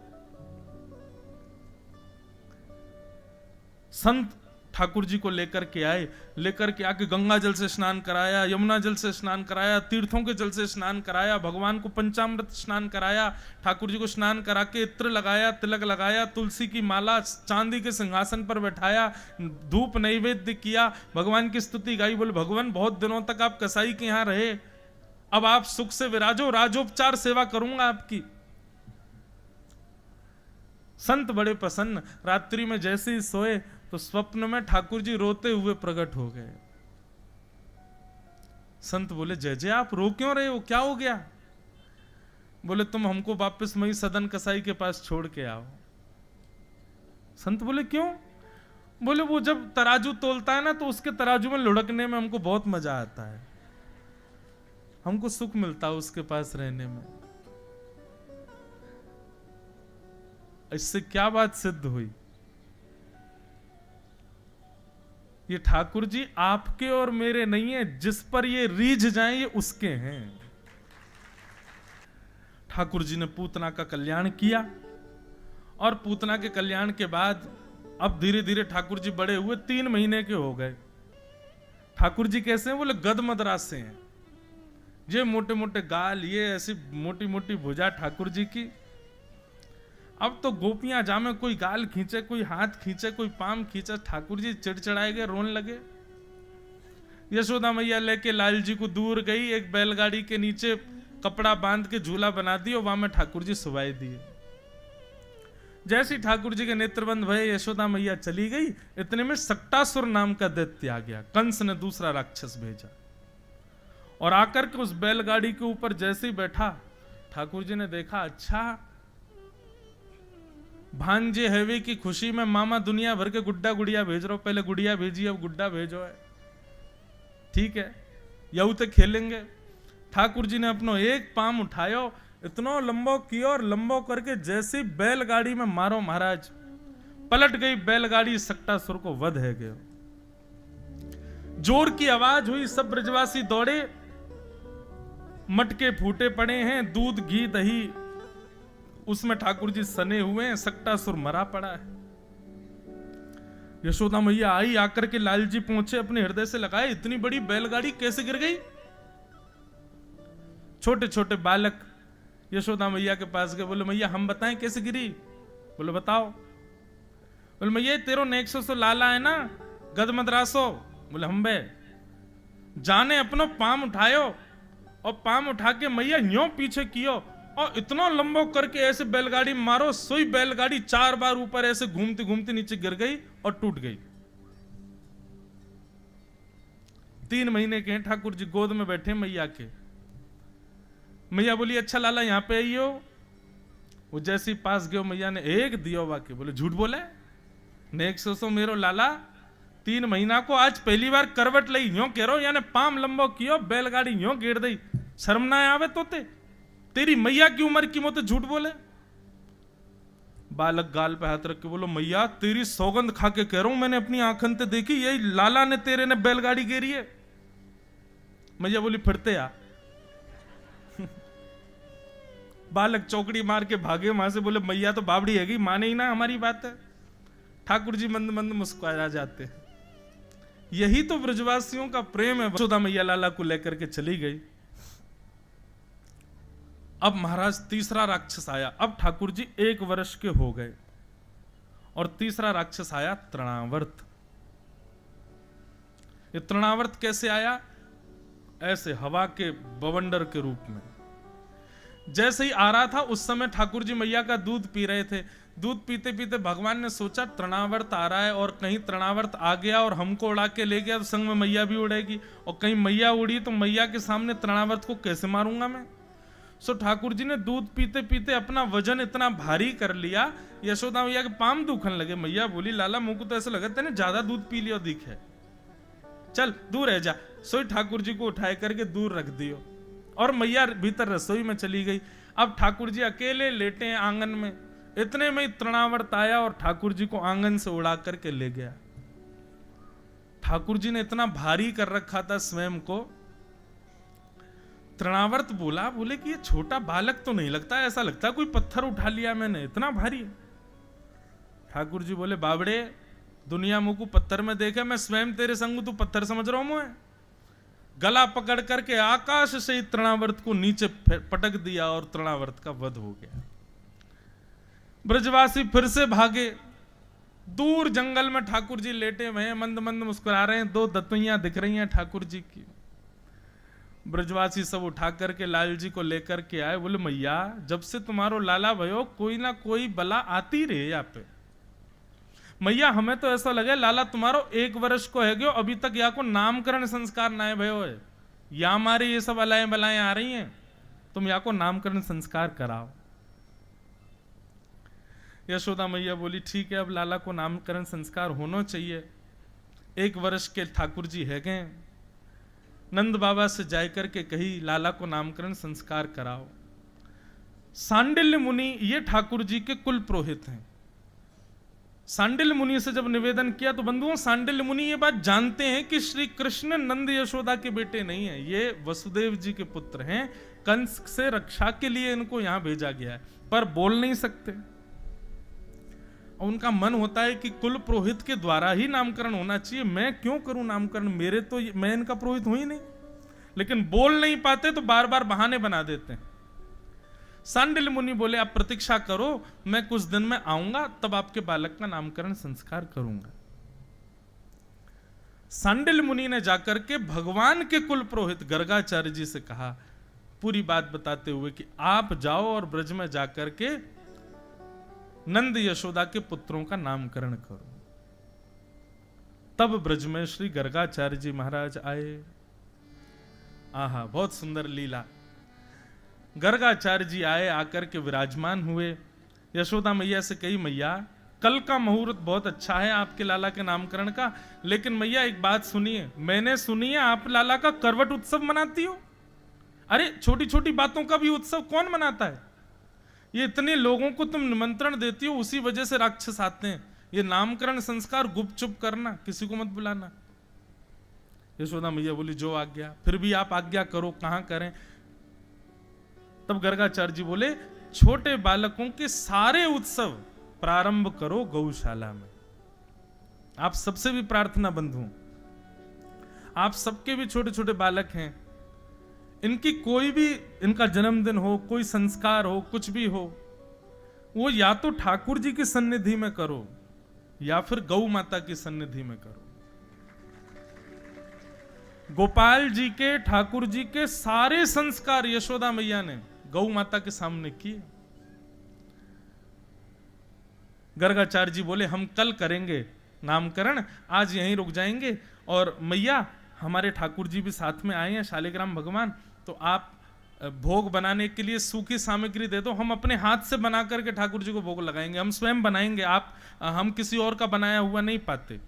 संत ठाकुर जी को लेकर के आए, लेकर के आके गंगा जल से स्नान कराया, यमुना जल से स्नान कराया, तीर्थों के जल से स्नान कराया, भगवान को पंचामृत स्नान कराया, ठाकुर जी को स्नान करा के इत्र लगाया, तिलक लगाया, तुलसी की माला, चांदी के सिंहासन पर बैठाया, धूप नैवेद्य किया, भगवान की स्तुति गाई। बोले भगवान बहुत दिनों तक आप कसाई के यहाँ रहे, अब आप सुख से विराजो, राजोपचार सेवा करूंगा आपकी। संत बड़े प्रसन्न। रात्रि में जैसे ही सोए तो स्वप्न में ठाकुर जी रोते हुए प्रकट हो गए। संत बोले जय जय आप रो क्यों रहे हो, क्या हो गया? बोले तुम हमको वापस मई सदन कसाई के पास छोड़ के आओ। संत बोले क्यों? बोले वो जब तराजू तोलता है ना, तो उसके तराजू में लुढ़कने में हमको बहुत मजा आता है, हमको सुख मिलता है उसके पास रहने में। इससे क्या बात सिद्ध हुई? ये ठाकुर जी आपके और मेरे नहीं है, जिस पर ये रीझ जाएं ये उसके हैं। ठाकुर जी ने पूतना का कल्याण किया, और पूतना के कल्याण के बाद अब धीरे धीरे ठाकुर जी बड़े हुए, 3 महीने के हो गए। ठाकुर जी कैसे हैं? बोले गद मद्रास से हैं। ये मोटे मोटे गाल, ये ऐसी मोटी मोटी भुजा ठाकुर जी की। अब तो गोपियां जामे, कोई गाल खींचे, कोई हाथ खींचे, कोई पाम खींचे, ठाकुर जी चिड़चिड़ाए गए, रोने लगे। यशोदा मैया लेके लाल जी को दूर गई, एक बैलगाड़ी के नीचे कपड़ा बांध के झूला बना दिया, वहां में ठाकुर जी सुवाई दिए। जैसे ही ठाकुर जी के नेत्रबंद भये, यशोदा मैया चली गई, इतने में सक्टासुर नाम का दैत्य आ गया। कंस ने दूसरा राक्षस भेजा, और आकर के उस बैलगाड़ी के ऊपर जैसे ही बैठा, ठाकुर जी ने देखा अच्छा भांजे हैवे की खुशी में मामा दुनिया भर के गुड्डा गुड़िया भेज रहा हो। पहले गुड़िया भेजी, अब गुड्डा भेजो है, ठीक है, यू तक खेलेंगे। ठाकुर जी ने अपनो एक पाम उठायो, इतना लंबो किया, और लंबो करके जैसी बैलगाड़ी में मारो महाराज, पलट गई बैलगाड़ी, सक्टासुर को वध है गयो। जोर की आवाज हुई, सब ब्रजवासी दौड़े, मटके फूटे पड़े हैं, दूध घी दही उसमें ठाकुर जी सने हुए हैं, सक्टासुर मरा पड़ा है। यशोदा मैया आई, आकर के लाल जी पहुंचे, अपने हृदय से लगाए, इतनी बड़ी बैलगाड़ी कैसे गिर गई? छोटे छोटे बालक यशोदा मैया के पास गए, बोले मैया हम बताएं कैसे गिरी? बोले बताओ। बोले मैया तेरो नेक्सो सो लाला है ना गद मद्रासो। बोले हम बे जाने अपनो पाम उठायो और पाम उठा के मैया यूं पीछे कियो और इतना लंबो करके ऐसे बैलगाड़ी मारो, सोई बैलगाड़ी 4 बार ऊपर ऐसे घूमती घूमती नीचे गिर गई और टूट गई। 3 महीने के ठाकुर जी गोद में बैठे मैया के। मैया बोली अच्छा लाला यहां पे आइयो। वो जैसे ही पास गयो मैया ने एक दियो वाके। बोले झूठ बोले नेक सो मेरो लाला 3 महीना को आज पहली बार करवट लई यूं कह रो यानी पाम लंबो कियो बैलगाड़ी यूं गिर दई, शर्म ना आवे तोते? तेरी मैया की उम्र की मोते झूठ बोले? बालक गाल पे हाथ रख के बोलो मैया तेरी सौगंध खा के कह रहा हूं, मैंने अपनी आंखन ते देखी यही लाला ने तेरे ने बैलगाड़ी गेरी है। मैया बोली फिरते आ। बालक चौकड़ी मार के भागे वहां से। बोले मैया तो बावड़ी हैगी, माने ही ना हमारी बात है। ठाकुर जी मंद मंद मुस्कुरा जाते हैं। यही तो ब्रजवासियों का प्रेम है। यशोदा मैया लाला को लेकर के चली गई। अब महाराज तीसरा राक्षस आया। अब ठाकुर जी 1 वर्ष के हो गए और तीसरा राक्षस आया तृणावर्त। ये तृणावर्त कैसे आया? ऐसे हवा के बवंडर के रूप में। जैसे ही आ रहा था उस समय ठाकुर जी मैया का दूध पी रहे थे। दूध पीते पीते भगवान ने सोचा तृणावर्त आ रहा है और कहीं तृणावर्त आ गया और हमको उड़ा के ले गया तो संग में मैया भी उड़ेगी, और कहीं मैया उड़ी तो मैया के सामने तृणावर्त को कैसे मारूंगा मैं। सो ठाकुर जी ने दूध पीते पीते अपना वजन इतना भारी कर लिया, यशोदा मैया के पाम दुखन लगे। मैया बोली लाला मुंह को तो ऐसा लगा तेने ज्यादा दूध पी लिया दिखे, चल दूर रह जा। सोई ठाकुर जी को उठाए करके दूर रख दियो और मैया भीतर रसोई में चली गई। अब ठाकुर जी अकेले लेटे हैं आंगन में। इतने में ही तृणावर्त आया और ठाकुर जी को आंगन से उड़ा करके ले गया। ठाकुर जी ने इतना भारी कर रखा था स्वयं को। तृणावर्त बोले कि ये छोटा बालक तो नहीं लगता, ऐसा लगता कोई पत्थर उठा लिया मैंने, इतना भारी। ठाकुर जी बोले बाबड़े दुनिया मुझको पत्थर में देखे, मैं स्वयं तेरे संग तू पत्थर समझ रहा हूं मैं। गला पकड़ करके आकाश से ही तृणावर्त को नीचे पटक दिया और तृणावर्त का वध हो गया। ब्रजवासी फिर से भागे। दूर जंगल में ठाकुर जी लेटे हुए हैं, मंद मंद मुस्कुरा रहे हैं। 2 दतुइयां दिख रही हैं ठाकुर जी की। ब्रजवासी सब उठा करके लाल जी को लेकर के आए। बोले मैया जब से तुम्हारो लाला भयो कोई ना कोई बला आती रहे यहाँ पे। मैया हमें तो ऐसा लगे लाला तुम्हारो 1 वर्ष को है गयो, अभी तक यहाँ को नामकरण संस्कार ना भयो है। या हमारे ये सब अलाएं बलाएं आ रही हैं, तुम यहाँ को नामकरण संस्कार कराओ। यशोदा मैया बोली ठीक है अब लाला को नामकरण संस्कार होना चाहिए। 1 वर्ष के ठाकुर जी है गए। नंद बाबा से जाकर के कही लाला को नामकरण संस्कार कराओ। सांडिल्य मुनि ये ठाकुर जी के कुल पुरोहित हैं। सांडिल्य मुनि से जब निवेदन किया तो बंधुओं सांडिल्य मुनि ये बात जानते हैं कि श्री कृष्ण नंद यशोदा के बेटे नहीं है, ये वसुदेव जी के पुत्र हैं। कंस से रक्षा के लिए इनको यहां भेजा गया है, पर बोल नहीं सकते। उनका मन होता है कि कुल पुरोहित के द्वारा ही नामकरण होना चाहिए, मैं क्यों करूं नामकरण, मेरे तो मैं इनका पुरोहित हूं ही नहीं। लेकिन बोल नहीं पाते तो बार बार बहाने बना देते हैं। सांडिल्य मुनि बोले आप प्रतीक्षा करो, मैं कुछ दिन में आऊंगा तब आपके बालक का नामकरण संस्कार करूंगा। सांडिल्य मुनि ने जाकर के भगवान के कुल पुरोहित गर्गाचार्य जी से कहा, पूरी बात बताते हुए कि आप जाओ और ब्रज में जाकर के नंद यशोदा के पुत्रों का नामकरण करो। तब ब्रज में श्री गर्गाचार्य जी महाराज आए। आहा बहुत सुंदर लीला। गर्गाचार्य जी आए, आकर के विराजमान हुए। यशोदा मैया से कही मैया कल का मुहूर्त बहुत अच्छा है आपके लाला के नामकरण का, लेकिन मैया एक बात सुनिए, मैंने सुनी है आप लाला का करवट उत्सव मनाती हो। अरे छोटी छोटी बातों का भी उत्सव कौन मनाता है? ये इतने लोगों को तुम निमंत्रण देती हो, उसी वजह से राक्षस आते हैं। ये नामकरण संस्कार गुपचुप करना, किसी को मत बुलाना। यशोदा मैया बोली जो आज्ञा, फिर भी आप आज्ञा करो, कहां करें। तब गर्गाचार्य जी बोले छोटे बालकों के सारे उत्सव प्रारंभ करो गौशाला में। आप सबसे भी प्रार्थना बंधु, आप सबके भी छोटे छोटे बालक हैं, इनकी कोई भी, इनका जन्मदिन हो, कोई संस्कार हो, कुछ भी हो, वो या तो ठाकुर जी की सन्निधि में करो या फिर गौ माता की सन्निधि में करो। गोपाल जी के, ठाकुर जी के सारे संस्कार यशोदा मैया ने गौ माता के सामने किए। गर्गाचार्य जी बोले हम कल करेंगे नामकरण, आज यहीं रुक जाएंगे, और मैया हमारे ठाकुर जी भी साथ में आए हैं, शालिग्राम भगवान, तो आप भोग बनाने के लिए सूखी सामग्री दे दो, हम अपने हाथ से बना करके ठाकुर जी को भोग लगाएंगे, हम स्वयं बनाएंगे, हम किसी और का बनाया हुआ नहीं पाते।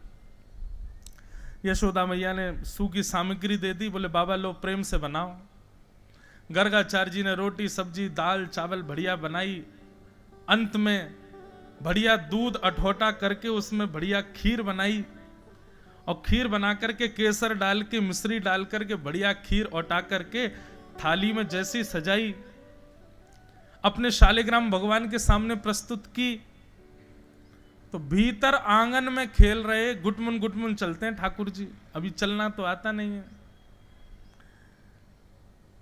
यशोदा मैया ने सूखी सामग्री दे दी, बोले बाबा लो प्रेम से बनाओ। गर्गाचार्य जी ने रोटी सब्जी दाल चावल बढ़िया बनाई, अंत में बढ़िया दूध अठोटा करके उसमें बढ़िया खीर बनाई, और खीर बना करके केसर डाल के मिश्री डाल करके बढ़िया खीर औटा करके थाली में जैसी सजाई, अपने शालिग्राम भगवान के सामने प्रस्तुत की। तो भीतर आंगन में खेल रहे, गुटमुन चलते हैं ठाकुर जी, अभी चलना तो आता नहीं है।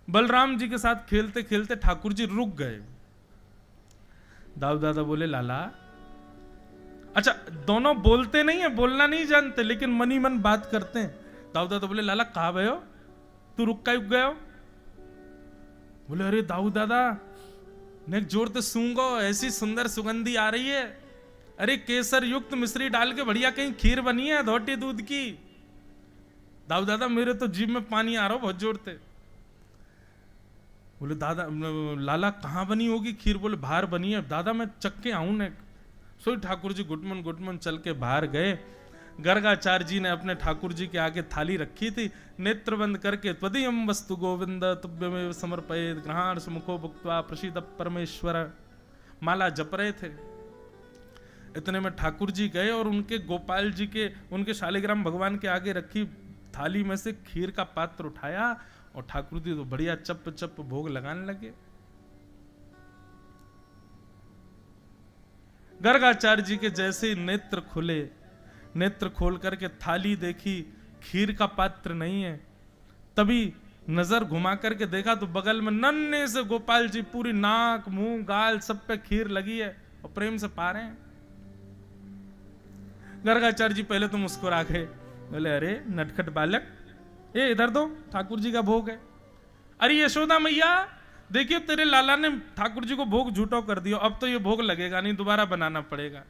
बलराम जी के साथ खेलते खेलते ठाकुर जी रुक गए। दाऊ दादा बोले लाला, अच्छा दोनों बोलते नहीं है, बोलना नहीं जानते, लेकिन मनी मन बात करते हैं। दाऊ दादा बोले लाला कहां गए हो, तू रुक गए हो? बोले अरे दाऊ दादा ने जोर से सूंघो, ऐसी सुंदर सुगंधी आ रही है, अरे केसर युक्त मिश्री डाल के बढ़िया कहीं खीर बनी है धोटी दूध की। दाऊ दादा मेरे तो जीभ में पानी आ रहा हो बहुत जोर से। बोले दादा लाला कहाँ बनी होगी खीर? बोले बाहर बनी है। दादा मैं चख के आऊं ने। सो ठाकुर जी गुटमन चल के बाहर गए। गर्गाचार्य जी ने अपने ठाकुर जी के आगे थाली रखी थी, नेत्र बंद करके त्वदीयम वस्तु गोविंद तुभ्यमेव समर्पयेत ग्रहाण सुमुखो भुक्त्वा प्रसीद परमेश्वर माला जप रहे थे। इतने में ठाकुर जी गए और उनके गोपाल जी के, उनके शालिग्राम भगवान के आगे रखी थाली में से खीर का पात्र उठाया और ठाकुर जी तो बढ़िया चप चप भोग लगाने लगे। गर्गाचार्य जी के जैसे नेत्र खुले, नेत्र खोल करके थाली देखी, खीर का पात्र नहीं है। तभी नजर घुमा करके देखा तो बगल में नन्हे से गोपाल जी पूरी नाक मुंह गाल सब पे खीर लगी है और प्रेम से पा रहे हैं। गर्गाचार्य जी पहले तो मुस्कुरा गए, बोले अरे नटखट बालक, ये इधर दो, ठाकुर जी का भोग है। अरे यशोदा मैया देखिए तेरे लाला ने ठाकुर जी को भोग झूठा कर दिया, अब तो ये भोग लगेगा नहीं, दोबारा बनाना पड़ेगा।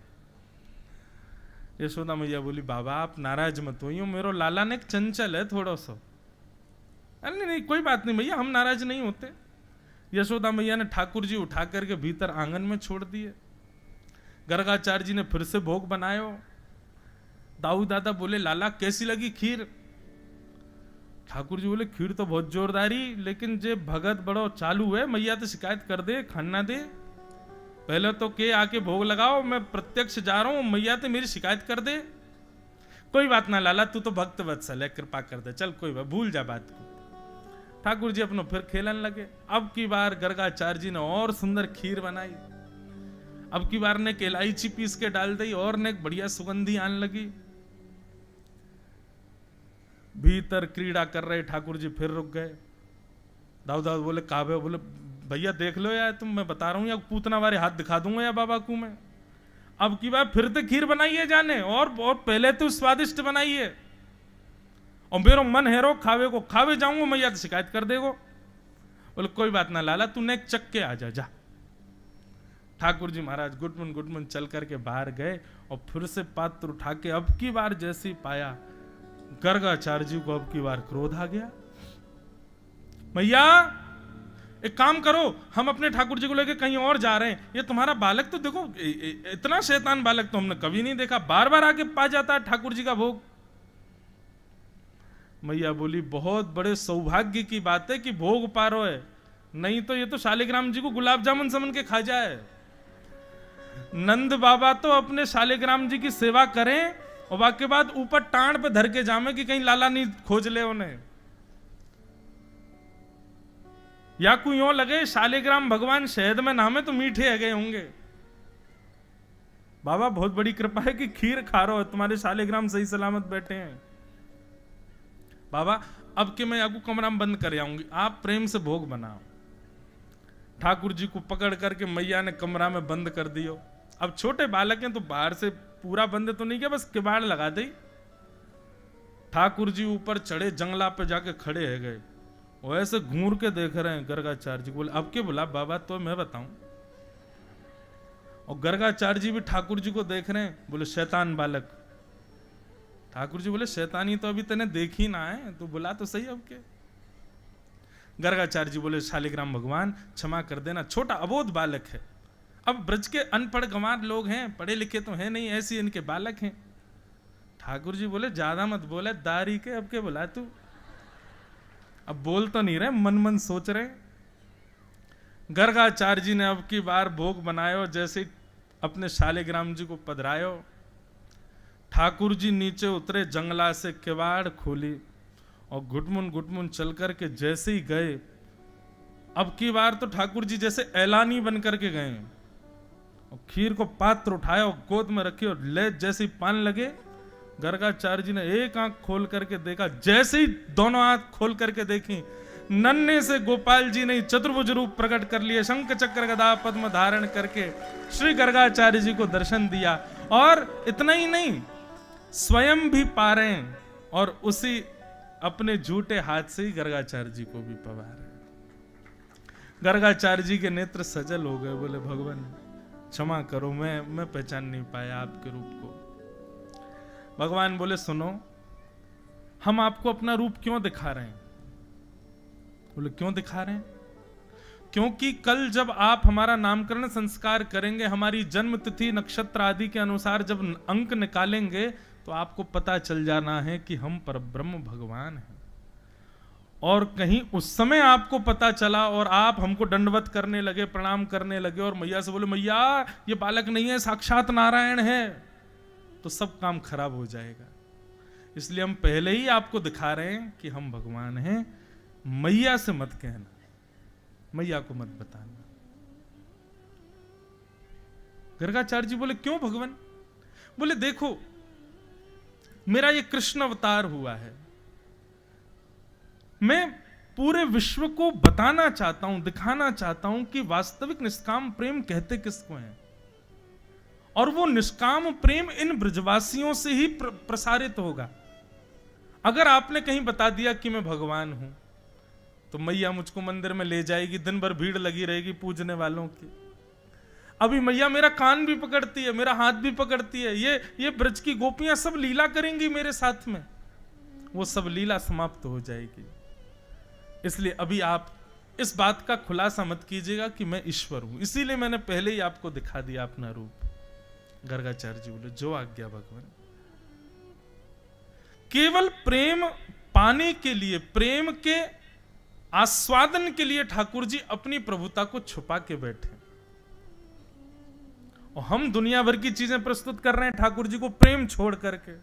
यशोदा मैया बोली बाबा आप नाराज मत होइयो, मेरो लाला ने एक चंचल है थोड़ा सा। अरे नहीं कोई बात नहीं भैया, हम नाराज नहीं होते। यशोदा मैया ने ठाकुर जी उठा करके भीतर आंगन में छोड़ दिए। गर्गाचार्य जी ने फिर से भोग बनायो। दाऊ दादा बोले लाला कैसी लगी खीर? ठाकुर जी बोले खीर तो बहुत जोरदारी, लेकिन जे भगत बड़ो चालू है, मैया तो शिकायत कर दे, खाना दे। पहले तो के आके भोग लगाओ, मैं प्रत्यक्ष जा रहा हूं, मैया तो मेरी शिकायत कर दे। कोई बात ना लाला, तू तो भक्त वत्सल है, कृपा कर दे, चल कोई बात, भूल जा बात को। ठाकुर जी अपनो फिर खेलन लगे। अब की बार गर्गाचार्य जी ने और सुंदर खीर बनाई। अब की बार ने इलायची पीस के डाल दी और ने बढ़िया सुगंधी आने लगी। भीतर क्रीड़ा कर रहे ठाकुर जी फिर रुक गए। दाऊ दाऊ बोले काबे? बोले भैया देख लो यार, तुम मैं बता रहा हूं, या पूतना वाले हाथ दिखा दूंगा या बाबा को मैं। अब की बार फिर तो खीर बनाइए जाने, और पहले तो स्वादिष्ट बनाइए, और मेरा मन हेरो खावे को, खावे जाऊंगा मैया तो शिकायत कर देगो। बोले कोई बात ना लाला, तू नेक चक के आ जा। ठाकुर जी महाराज गुटमुन चल करके बाहर गए और फिर से पात्र उठा के अब की बार जैसी पाया, गर्गाचार्य जी को अब की बार क्रोध आ गया। मैया एक काम करो, हम अपने ठाकुर जी को लेकर कहीं और जा रहे हैं, ये तुम्हारा बालक तो देखो, इतना शैतान बालक तो हमने कभी नहीं देखा, बार बार आके पा जाता है ठाकुर जी का भोग। मैया बोली बहुत बड़े सौभाग्य की बात है कि भोग पा रहे है, नहीं तो ये तो शालिग्राम जी को गुलाब जामुन समझ के खा जाए। नंद बाबा तो अपने शालिग्राम जी की सेवा करें और बाकी बाद ऊपर टाण पे धर के जामे कि कहीं लाला नहीं खोज ले उन्हें, या कोई यूं लगे शालिग्राम भगवान शहद में नामे तो मीठे है गए होंगे। बाबा बहुत बड़ी कृपा है कि खीर खा रहे हो, तुम्हारे शालिग्राम सही सलामत बैठे हैं। बाबा अब के मैं आपको कमरा में बंद कर आऊंगी, आप प्रेम से भोग बनाओ। ठाकुर जी को पकड़ करके मैया ने कमरा में बंद कर दियो। अब छोटे बालक हैं तो बाहर से पूरा बंद तो नहीं किया, बस किवाड़ लगा दी। ठाकुर जी ऊपर चढ़े, जंगला पे जाके खड़े है गए, वो ऐसे घूर के देख रहे हैं गर्गाचार्य जी। बोले अब के बोला बाबा तो मैं बताऊं। और गर्गाचार्य जी भी ठाकुर जी को देख रहे हैं, बोले शैतान बालक। ठाकुर जी बोले शैतानी तो अभी तने देखी ना है, तो बुला तो सही अब के। गर्गाचार्य जी बोले शालिग्राम भगवान क्षमा कर देना, छोटा अबोध बालक है। अब ब्रज के अनपढ़ गंवार लोग हैं, पढ़े लिखे तो हैं नहीं, ऐसे इनके बालक हैं। ठाकुर जी बोले ज्यादा मत बोले, दारी के अब के बुला तू। अब बोल तो नहीं रहे, मन मन सोच रहे। गर्गाचार्य जी ने अब की बार भोग बनायो, जैसे अपने शालिग्राम जी को पधरायो। ठाकुर जी नीचे उतरे, जंगला से किवाड़ खोली और घुटमुन चल करके जैसे ही गए, अब की बार तो ठाकुर जी जैसे ऐलानी बन करके गए और खीर को पात्र उठाया और गोद में रखी और ले जैसे ही पान लगे, गर्गाचार्य जी ने एक आंख खोल करके देखा। जैसे ही दोनों आंख खोल करके देखी, नन्हे से गोपाल जी ने चतुर्भुज रूप प्रकट कर लिए, शंख चक्र गदा पद्म धारण करके श्री गर्गाचार्य जी को दर्शन दिया। और इतना ही नहीं, स्वयं भी पा रहे हैं और उसी अपने झूठे हाथ से ही गर्गाचार्य जी को भी पवा रहे। गर्गाचार्य जी के नेत्र सजल हो गए, बोले भगवान क्षमा करो, मैं पहचान नहीं पाया आपके रूप को। भगवान बोले सुनो, हम आपको अपना रूप क्यों दिखा रहे हैं? बोले क्यों दिखा रहे हैं? क्योंकि कल जब आप हमारा नामकरण संस्कार करेंगे, हमारी जन्म तिथि नक्षत्र आदि के अनुसार जब अंक निकालेंगे, तो आपको पता चल जाना है कि हम परब्रह्म भगवान हैं। और कहीं उस समय आपको पता चला और आप हमको दंडवत करने लगे, प्रणाम करने लगे और मैया से बोले मैया ये बालक नहीं है, साक्षात नारायण है, तो सब काम खराब हो जाएगा। इसलिए हम पहले ही आपको दिखा रहे हैं कि हम भगवान हैं। मैया से मत कहना, मैया को मत बताना। गर्गाचार्य जी बोले क्यों भगवान? बोले देखो, मेरा ये कृष्ण अवतार हुआ है, मैं पूरे विश्व को बताना चाहता हूं, दिखाना चाहता हूं कि वास्तविक निष्काम प्रेम कहते किसको हैं। और वो निष्काम प्रेम इन ब्रजवासियों से ही प्रसारित होगा। अगर आपने कहीं बता दिया कि मैं भगवान हूं, तो मैया मुझको मंदिर में ले जाएगी, दिन भर भीड़ लगी रहेगी पूजने वालों की। अभी मैया मेरा कान भी पकड़ती है, मेरा हाथ भी पकड़ती है, ये ब्रज की गोपियां सब लीला करेंगी मेरे साथ में, वो सब लीला समाप्त हो जाएगी। इसलिए अभी आप इस बात का खुलासा मत कीजिएगा कि मैं ईश्वर हूं, इसीलिए मैंने पहले ही आपको दिखा दिया अपना रूप। गर्गाचार्य जी बोले जो आज्ञा भगवान। केवल प्रेम पाने के लिए, प्रेम के आस्वादन के लिए ठाकुर जी अपनी प्रभुता को छुपा के बैठे, और हम दुनिया भर की चीजें प्रस्तुत कर रहे हैं ठाकुर जी को प्रेम छोड़ करके।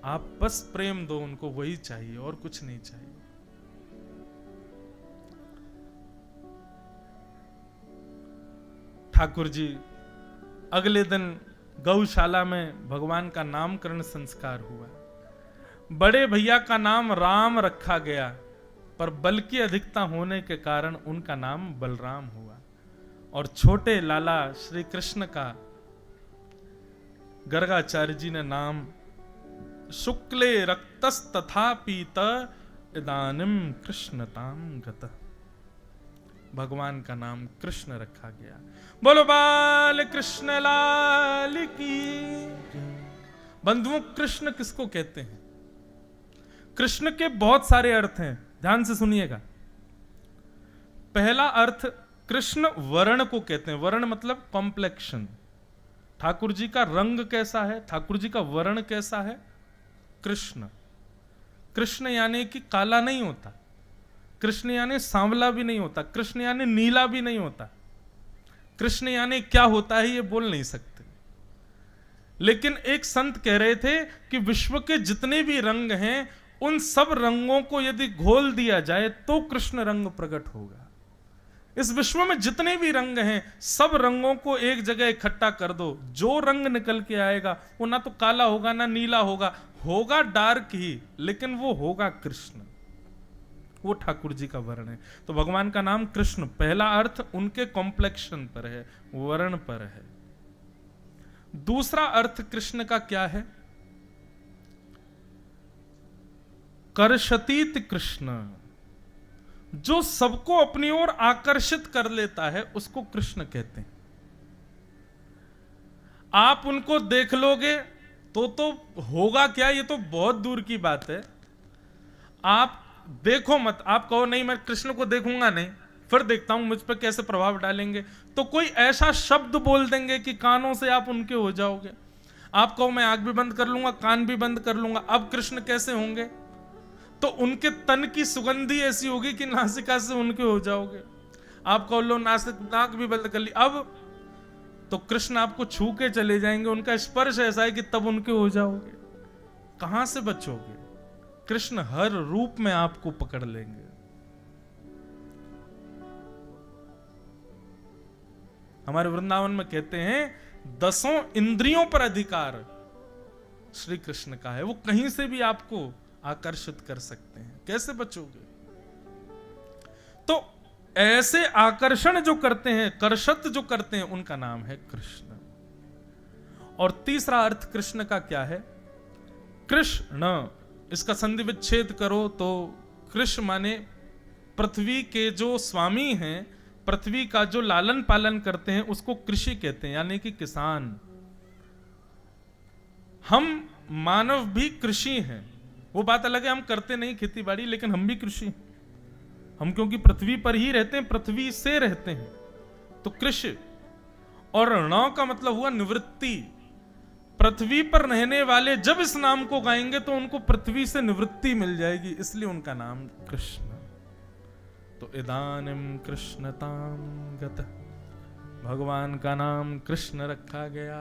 आप बस प्रेम दो उनको, वही चाहिए और कुछ नहीं चाहिए। ठाकुर जी अगले दिन गौशाला में भगवान का नामकरण संस्कार हुआ। बड़े भैया का नाम राम रखा गया, पर बल की अधिकता होने के कारण उनका नाम बलराम हुआ। और छोटे लाला श्री कृष्ण का गर्गाचार्य जी ने नाम शुक्ले रक्तस तथा पीत इदानिम कृष्णताम गतः, भगवान का नाम कृष्ण रखा गया। बोलो बाल कृष्ण लाल की। बंधुओं, कृष्ण किसको कहते हैं? कृष्ण के बहुत सारे अर्थ हैं, ध्यान से सुनिएगा। पहला अर्थ, कृष्ण वर्ण को कहते हैं। वर्ण मतलब कॉम्प्लेक्शन। ठाकुर जी का रंग कैसा है, ठाकुर जी का वर्ण कैसा है? कृष्ण। कृष्ण यानी कि काला नहीं होता, कृष्ण यानी सांवला भी नहीं होता, कृष्ण यानी नीला भी नहीं होता। कृष्ण यानी क्या होता है ये बोल नहीं सकते। लेकिन एक संत कह रहे थे कि विश्व के जितने भी रंग हैं, उन सब रंगों को यदि घोल दिया जाए तो कृष्ण रंग प्रकट होगा। इस विश्व में जितने भी रंग हैं, सब रंगों को एक जगह इकट्ठा कर दो, जो रंग निकल के आएगा वो ना तो काला होगा ना नीला होगा, होगा डार्क ही, लेकिन वो होगा कृष्ण। वो ठाकुर जी का वर्ण है। तो भगवान का नाम कृष्ण, पहला अर्थ उनके कॉम्प्लेक्शन पर है, वर्ण पर है। दूसरा अर्थ कृष्ण का क्या है? कर्षतीत कृष्ण, जो सबको अपनी ओर आकर्षित कर लेता है उसको कृष्ण कहते हैं। आप उनको देख लोगे तो होगा क्या, ये तो बहुत दूर की बात है। आप देखो मत, आप कहो नहीं मैं कृष्ण को देखूंगा नहीं, फिर देखता हूं मुझ पर कैसे प्रभाव डालेंगे, तो कोई ऐसा शब्द बोल देंगे कि कानों से आप उनके हो जाओगे। आप कहो मैं आंख भी बंद कर लूंगा, कान भी बंद कर लूंगा, अब कृष्ण कैसे होंगे? तो उनके तन की सुगंधी ऐसी होगी कि नासिका से उनके हो जाओगे। आप कहो लो नाक भी बंद कर ली, अब तो कृष्ण आपको छू के चले जाएंगे, उनका स्पर्श ऐसा है कि तब उनके हो जाओगे। कहां से बचोगे? कृष्ण हर रूप में आपको पकड़ लेंगे। हमारे वृंदावन में कहते हैं 10 इंद्रियों पर अधिकार श्री कृष्ण का है, वो कहीं से भी आपको आकर्षित कर सकते हैं। कैसे बचोगे? तो ऐसे आकर्षण जो करते हैं, कर्षत जो करते हैं, उनका नाम है कृष्ण। और तीसरा अर्थ कृष्ण का क्या है? कृष्ण, इसका संधि विच्छेद करो तो कृष्ण माने पृथ्वी के जो स्वामी हैं, पृथ्वी का जो लालन पालन करते हैं, उसको कृषि कहते हैं, यानी कि किसान। हम मानव भी कृषि हैं, वो बात अलग है हम करते नहीं खेती बाड़ी, लेकिन हम भी कृषि। हम क्योंकि पृथ्वी पर ही रहते हैं, पृथ्वी से रहते हैं, तो कृषि। और ण का मतलब हुआ निवृत्ति। पृथ्वी पर रहने वाले जब इस नाम को गाएंगे तो उनको पृथ्वी से निवृत्ति मिल जाएगी, इसलिए उनका नाम कृष्ण। तो इदानिम कृष्णताम गतः, भगवान का नाम कृष्ण रखा गया।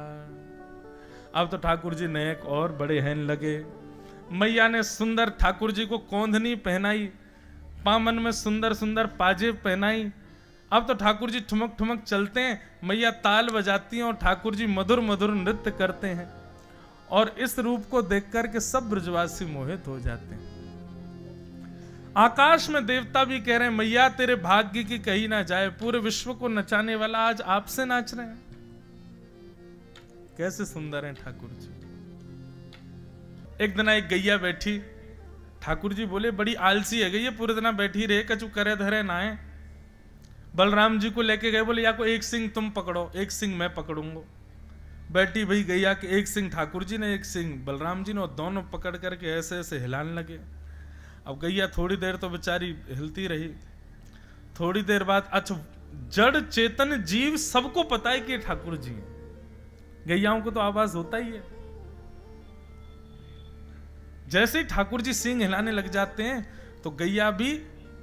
अब तो ठाकुर जी ने एक और बड़े हैन लगे। मैया ने सुंदर ठाकुर जी को कोंधनी पहनाई, पामन में सुंदर सुंदर पाजेब पहनाई। अब तो ठाकुर जी ठुमक ठुमक चलते हैं, मैया ताल बजाती हैं और ठाकुर जी मधुर मधुर नृत्य करते हैं। और इस रूप को देख करके सब ब्रजवासी मोहित हो जाते हैं। आकाश में देवता भी कह रहे हैं मैया तेरे भाग्य की कही ना जाए, पूरे विश्व को नचाने वाला आज आपसे नाच रहे हैं। कैसे सुंदर हैं ठाकुर जी। एक दिन एक गैया बैठी, ठाकुर जी बोले बड़ी आलसी है गैया, पूरे दिन बैठी रहे, कछु करे धरे ना है। बलराम जी को लेके गए, बोले या को एक सिंह तुम पकड़ो, एक सिंह मैं पकड़ूंगा। बैठी भाई गैया के एक सिंह ठाकुर जी ने, एक सिंह बलराम जी ने, और दोनों पकड़ करके ऐसे ऐसे हिलाने लगे। अब गैया थोड़ी देर तो बेचारी हिलती रही, थोड़ी देर बाद अच्छा जड़ चेतन जीव सबको पता है कि ठाकुर जी है, गैयाओं को तो आवाज होता ही है। जैसे ही ठाकुर जी सिंह हिलाने लग जाते हैं तो गैया भी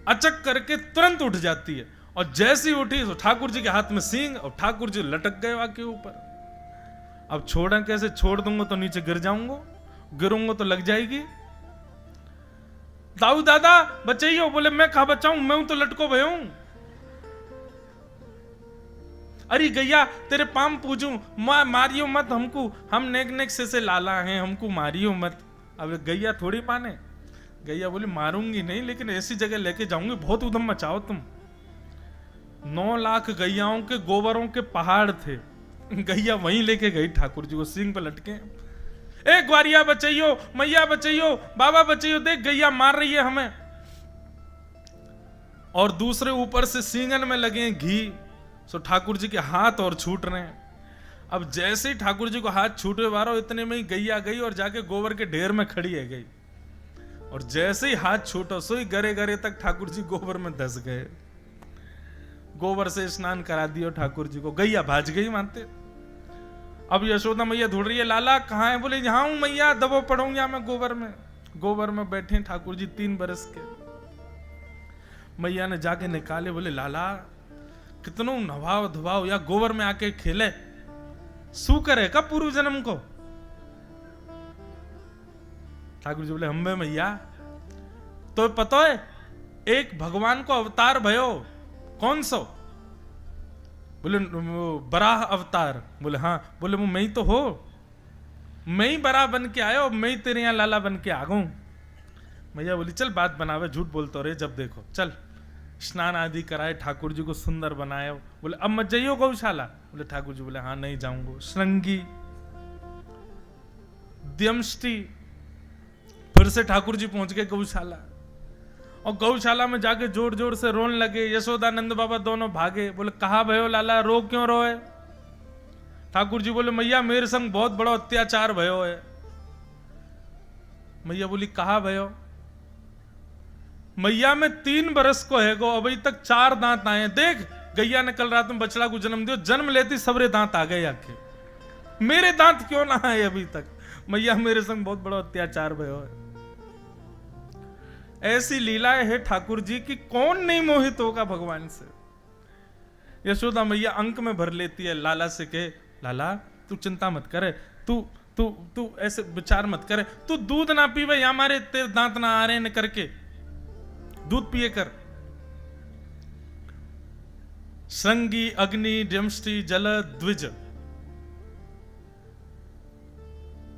अचक करके तुरंत उठ जाती है, और जैसे ही उठी तो ठाकुर जी के हाथ में सिंह और ठाकुर जी लटक गए वाके ऊपर। अब छोड़ा कैसे? छोड़ दूंगा तो नीचे गिर जाऊंगा, गिरूंगा तो लग जाएगी। दाऊ दादा बचाइयो, बोले मैं कहा बचाऊं, मैं हूं तो लटको भय हूं। अरे गैया तेरे पाम पूजूं, मारियो मत हमको, हम नेक नेक से लाला हैं, हमको मारियो मत। अब गैया थोड़ी माने, गैया बोली मारूंगी नहीं, लेकिन ऐसी जगह लेके जाऊंगी बहुत उधम मचाओ तुम। 9 लाख गैयाओं के गोबरों के पहाड़ थे, गैया वहीं लेके गई ठाकुर जी को, सिंह पे लटके। ए ग्वारिया बचाइयो, मैया बचाइयो, बाबा बचाइयो, देख गैया मार रही है हमें। और दूसरे ऊपर से सींगन में लगे घी, सो ठाकुर जी के हाथ और छूट रहे हैं। अब जैसे ही ठाकुर जी को हाथ छूटे वारो, इतने में ही गैया गई और जाके गोबर के ढेर में खड़ी है गई। और जैसे ही हाथ छूटो सो ही गरे गरे तक ठाकुर जी गोबर में धस गए। गोबर से स्नान करा दियो ठाकुर जी को, गैया भाज गई मानते। अब यशोदा मैया ढूंढ रही है, लाला कहाँ है? बोले यहाँ हूं मैया, दबो पड़ूंगा मैं गोबर में। गोबर में बैठे ठाकुर जी 3 बरस के। मैया ने जाके निकाले, बोले लाला कितनों नवाओ धुवाओ या गोबर में आके खेले, सू करे का पूर्व जन्म को? ठाकुर जी बोले हम मैया तो पता है एक भगवान को अवतार भयो, कौन सो? बोले वो बराह अवतार, बोले हाँ, बोले वो मैं ही तो हो, मैं ही बराह बन के आया और मैं ही तेरे यहाँ लाला बन के आ गऊं। मैया बोली चल बात बनावे, झूठ बोलते रहे जब देखो, चल स्नान आदि कराए, ठाकुर जी को सुंदर बनाया। बोले अब मत जाइयो गौशाला, बोले ठाकुर जी बोले हाँ नहीं जाऊंगा। श्रृंगी द्यमष्टि, फिर से ठाकुर जी पहुंच गए गौशाला, और गौशाला में जाके जोर जोर से रोने लगे। यशोदानंद बाबा दोनों भागे, बोले कहा भयो लाला, रो क्यों रोए? ठाकुर जी बोले मैया मेरे संग बहुत बड़ा अत्याचार भयो है। मैया बोली कहा भयो? मैया में 3 बरस को है गो, अभी तक 4 दांत आए। देख गैया ने कल रात में बछड़ा को जन्म दियो, जन्म लेती सबरे दांत आ गए आके, मेरे दांत क्यों ना आए अभी तक? मैया मेरे संग बहुत बड़ा अत्याचार भयो है। ऐसी लीलाएं है ठाकुर जी की, कौन नहीं मोहित होगा भगवान से। यशोदा मैया अंक में भर लेती है, लाला से कहे लाला तू चिंता मत करे, तू तू तू ऐसे विचार मत करे, तू दूध ना पीवे, या हमारे तेरे दांत ना आ रहे न करके दूध पिए कर। श्रृंगी अग्नि जमष्टि जल द्विज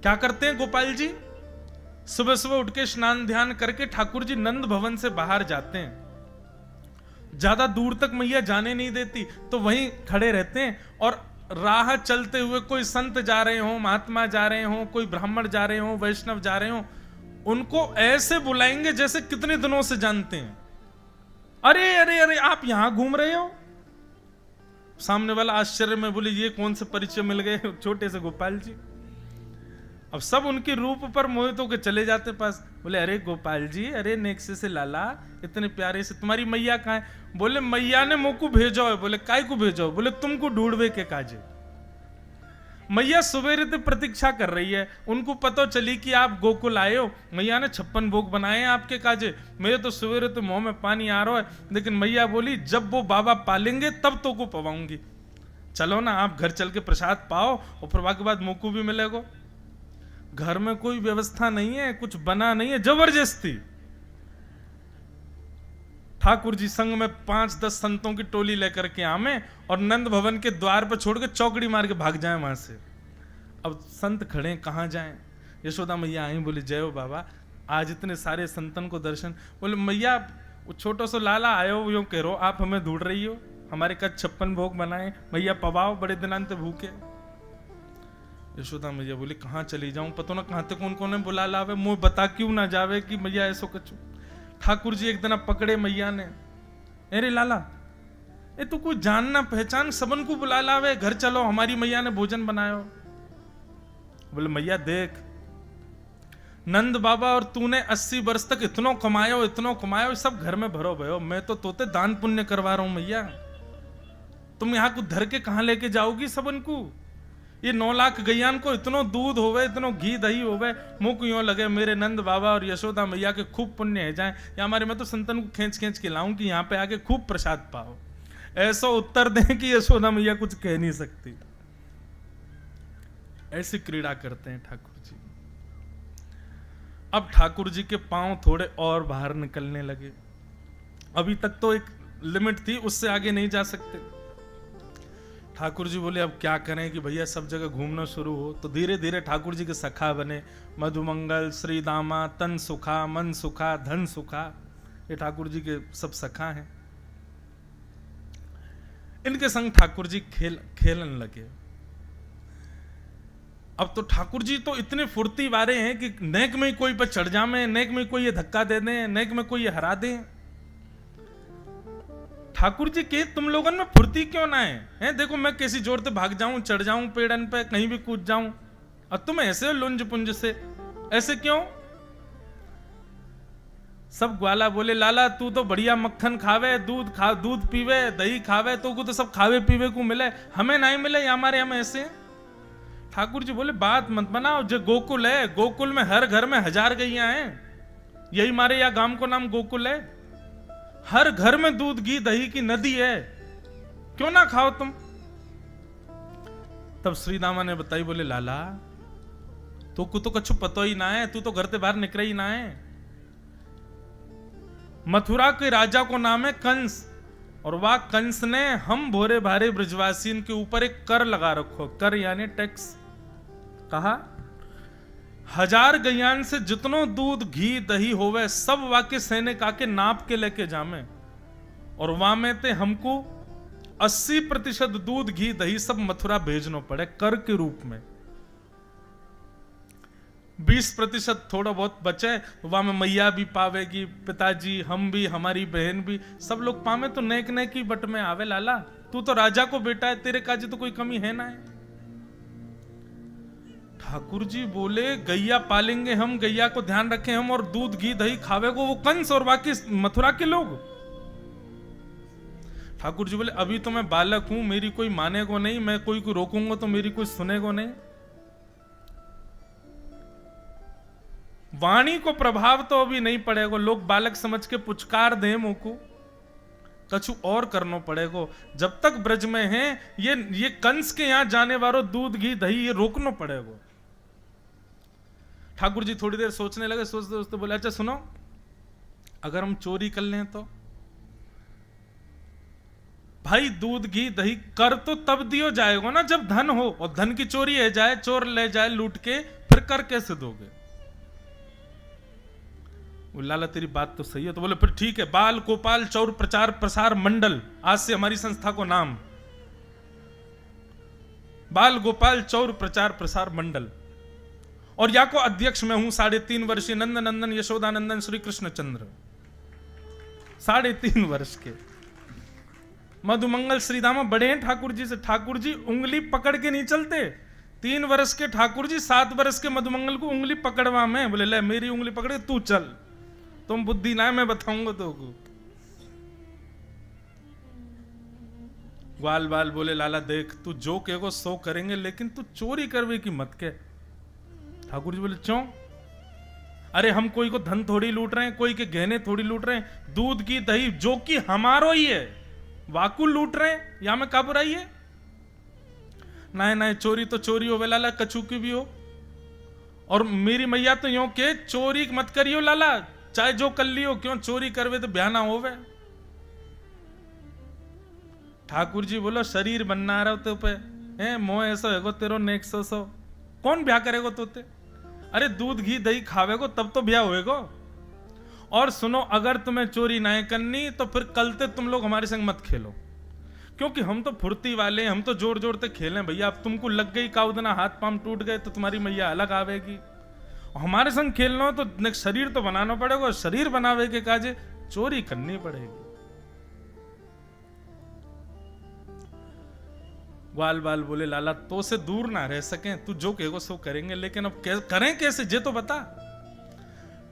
क्या करते हैं गोपाल जी? सुबह सुबह उठ के स्नान ध्यान करके ठाकुर जी नंद भवन से बाहर जाते हैं। ज्यादा दूर तक मैया जाने नहीं देती, तो वहीं खड़े रहते हैं, और राह चलते हुए कोई संत जा रहे हो, महात्मा जा रहे हो, कोई ब्राह्मण जा रहे हो, वैष्णव जा रहे हो, उनको ऐसे बुलाएंगे जैसे कितने दिनों से जानते हैं। अरे अरे अरे आप यहां घूम रहे हो? सामने वाला आश्चर्य में बोले ये कौन से परिचय मिल गए छोटे से गोपाल जी। अब सब उनके रूप पर मोहित होकर चले जाते पास। बोले अरे गोपाल जी, अरे नेक्से से लाला, इतने प्यारे से, तुम्हारी मैया कहाँ है? बोले मैया ने मुझको भेजो है। बोले काय को भेजो? बोले तुमको ढूंढवे के काजे। मैया सवेरे से प्रतीक्षा कर रही है, उनको पता चली कि आप गोकुल आए हो, मैया ने 56 भोग बनाए हैं आपके काजे। मेरे तो सवेरे तो मुंह में पानी आ रहा है, लेकिन मैया बोली जब वो बाबा पालेंगे तब तो को पवाऊंगी। चलो ना आप घर चल के प्रसाद पाओ, और फिर के बाद मुझको भी मिलेगा। घर में कोई व्यवस्था नहीं है, कुछ बना नहीं है, जबरदस्ती ठाकुर जी संग में 5-10 संतों की टोली लेकर के आमे, और नंद भवन के द्वार पर छोड़ के चौकड़ी मार के भाग जाए वहां से। अब संत खड़े कहां जाएं? यशोदा मैया आई, बोले जय हो बाबा, आज इतने सारे संतन को दर्शन। बोले मैया वो छोटो सो लाला आयो यूं कह रो, आप हमें ढूंढ रही हो, हमारे का 56 भोग बनाए, मैया पवाओ, बड़े दिनांत भूखे। यशोदा मैया बोली कहाँ चली जाऊं, पता ना कहां तक कौन कौन बुला लावे, मुंह बता क्यों ना जावे कि मैया ऐसो कछु। ठाकुर जी एक दिन पकड़े मैया ने, अरे लाला ए तू कोई जानना पहचान, सबन को बुला लावे, घर चलो, हमारी मैया ने भोजन बनायो। बोले मैया देख नंद बाबा और तूने 80 वर्ष तक इतनो कमायो, सब घर में भरो भयो, मैं तो तोते दान पुण्य करवा रहा हूं मैया, तुम यहाँ को धर के कहां लेके जाओगी सबन को? ये 9 लाख गैयान को इतनो दूध होवे, इतनो घी दही होवे, मुंह यूं लगे मेरे नंद बाबा और यशोदा मैया के खूब पुण्य है जाए, या हमारे मैं तो संतन को खींच खींच के लाऊं कि यहाँ पे आके खूब प्रसाद पाओ। ऐसा उत्तर दें कि यशोदा मैया कुछ कह नहीं सकती। ऐसी क्रीड़ा करते हैं ठाकुर जी। अब ठाकुर जी के पांव थोड़े और बाहर निकलने लगे। अभी तक तो एक लिमिट थी, उससे आगे नहीं जा सकते। ठाकुर जी बोले अब क्या करें कि भैया सब जगह घूमना शुरू हो, तो धीरे धीरे ठाकुर जी के सखा बने। मधुमंगल, श्री दामा, तन सुखा, मन सुखा, धन सुखा, ये ठाकुर जी के सब सखा हैं। इनके संग ठाकुर जी खेलन लगे। अब तो ठाकुर जी तो इतने फुर्ती वाले हैं कि नेक में कोई पर चढ़ जामे, नेक में कोई ये धक्का दे दे, नेक में कोई ये हरा दे। ठाकुर जी के तुम लोगों में फुर्ती क्यों ना है? देखो मैं कैसी जोर से भाग जाऊं, चढ़ जाऊं पेड़न पे, कहीं भी कूद जाऊं, और तुम ऐसे लुंज पुंज से, ऐसे क्यों? सब ग्वाला बोले लाला तू तो बढ़िया मक्खन खावे, दूध पीवे, दही खावे, तो को तो सब खावे पीवे को मिले, हमें नहीं मिले, हमारे हम ऐसे। ठाकुर जी बोले बात मत बनाओ, जो गोकुल है, गोकुल में हर घर में 1000 गैया हैं, यही मारे या गांव को नाम गोकुल है। हर घर में दूध घी दही की नदी है, क्यों ना खाओ तुम? तब श्री दामा ने बताई, बोले लाला तो को तो कछु पतो ही ना है, तू तो घर से बाहर निकल ही ना है। मथुरा के राजा को नाम है कंस, और वह कंस ने हम भोरे भारे ब्रजवासियों के ऊपर एक कर लगा रखो, कर यानी टैक्स। कहा 1000 गैयान से जितनो दूध घी दही होवे सब वाके सैनिक आके नाप के लेके जामे, और वहां में ते हमको 80% दूध घी दही सब मथुरा भेजनो पड़े कर के रूप में। 20% थोड़ा बहुत बचे तो वहां में मैया भी पावेगी, पिताजी, हम भी, हमारी बहन भी, सब लोग पावे तो नेक नेक की बट में आवे। लाला तू तो राजा को बेटा है, तेरे काजी तो कोई कमी है ना है। ठाकुर जी बोले गैया पालेंगे हम, गैया को ध्यान रखें हम, और दूध घी दही खावे को वो कंस और बाकी मथुरा के लोग। ठाकुर जी बोले अभी तो मैं बालक हूं, मेरी कोई माने को नहीं, मैं कोई को रोकूंगा तो मेरी कोई सुने को नहीं। वाणी को प्रभाव तो अभी नहीं पड़ेगा, लोग बालक समझ के पुचकार दे मुंह को, कछु और करना पड़ेगा। जब तक ब्रज में हैं ये कंस के यहां जाने वालों दूध घी दही ये रोकना पड़ेगा। ठाकुर जी थोड़ी देर सोचने लगे, सोचते सोचते बोले अच्छा सुनो, अगर हम चोरी कर लें तो? भाई दूध घी दही कर तो तब दियो जाएगा ना जब धन हो, और धन की चोरी है जाए, चोर ले जाए लूट के, फिर कर कैसे दोगे? लाला तेरी बात तो सही है। तो बोले फिर ठीक है, बाल गोपाल चौर प्रचार प्रसार मंडल, आज से हमारी संस्था को नाम बाल गोपाल चौर प्रचार प्रसार मंडल, और या को अध्यक्ष मैं हूं 3.5 वर्षीय नंद नंदन यशोदानंदन श्री कृष्णचंद्र, 3.5 वर्ष के मधुमंगल श्रीधामा बड़े हैं ठाकुर जी से। ठाकुर जी उंगली पकड़ के नहीं चलते, 3 वर्ष के ठाकुर जी 7 वर्ष के मधुमंगल को उंगली पकड़वा में बोले ले मेरी उंगली पकड़े तू चल, तुम बुद्धि ना मैं बताऊंगा तो को। ग्वाल बाल बोले लाला देख तू जो कहेगो सो करेंगे, लेकिन तू चोरी करवे की मत के। ठाकुर जी बोले क्यों? अरे हम कोई को धन थोड़ी लूट रहे हैं, कोई के गहने थोड़ी लूट रहे हैं, दूध की दही जो कि हमारो ही है वाकु लूट रहे हैं, या में का बुराई है? ना ना चोरी तो चोरी हो लाला, कछु की भी हो। और मेरी मैया तो यूं के चोरी मत करियो लाला, चाहे जो कर लियो, क्यों चोरी करवे तो ब्याह ना होवे। ठाकुर जी बोलो शरीर बनना रहा तो पे है मोह ऐसा है तेरो नेक सो कौन ब्याह करेगो तोते? अरे दूध घी दही खावेगो तब तो ब्याह होएगो। और सुनो अगर तुम्हें चोरी नहीं करनी तो फिर कल से तुम लोग हमारे संग मत खेलो, क्योंकि हम तो फुर्ती वाले, हम तो जोर जोर से खेलें भैया। अब तुमको लग गई काउदना, हाथ पांव टूट गए तो तुम्हारी मैया अलग आवेगी। हमारे संग खेलना हो तो शरीर तो बनाना पड़ेगा, शरीर बनावे के काजे चोरी करनी पड़ेगी। ग्वाल बाल बोले लाला तो से दूर ना रह सके, तू जो कहेगो सो करेंगे, लेकिन अब करें कैसे जे तो बता।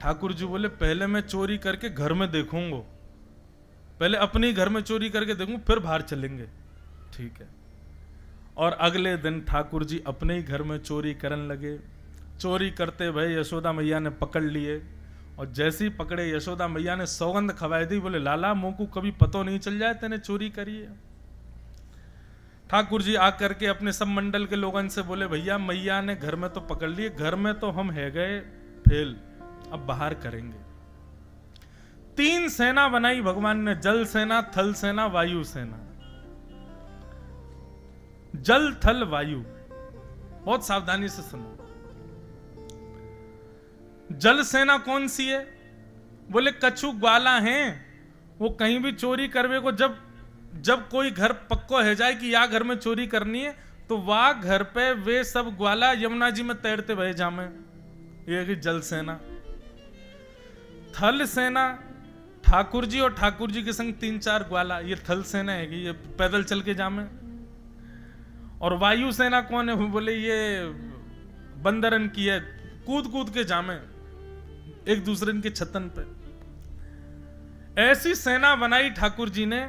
ठाकुर जी बोले पहले मैं चोरी करके घर में देखूंगा, पहले अपने घर में चोरी करके देखूं फिर बाहर चलेंगे। ठीक है। और अगले दिन ठाकुर जी अपने ही घर में चोरी करने लगे। चोरी करते भाई यशोदा मैया ने पकड़ लिए, और जैसे ही पकड़े यशोदा मैया ने सौगंध खवाई दी, बोले लाला मुंह को कभी पतो नहीं चल जाए तेने चोरी करी है। ठाकुर जी आकर के अपने सब मंडल के लोगों से बोले भैया मैया ने घर में तो पकड़ लिए, घर में तो हम है गए फेल, अब बाहर करेंगे। 3 सेना बनाई भगवान ने, जल सेना, थल सेना, वायु सेना। जल थल वायु, बहुत सावधानी से सुनो। जल सेना कौन सी है? बोले कछु ग्वाला हैं, वो कहीं भी चोरी करवे को जब कोई घर पक्को है जाए कि या घर में चोरी करनी है, तो वह घर पे वे सब ग्वाला यमुना जी में तैरते भय जामे, ये कि जल सेना। थल सेना ठाकुर जी और ठाकुर जी के संग 3-4 ग्वाला, ये थल सेना है कि ये पैदल चल के जामे। और वायु सेना कौन है? बोले ये बंदरन की है, कूद कूद के जामे एक दूसरे के छतन पे। ऐसी सेना बनाई ठाकुर जी ने।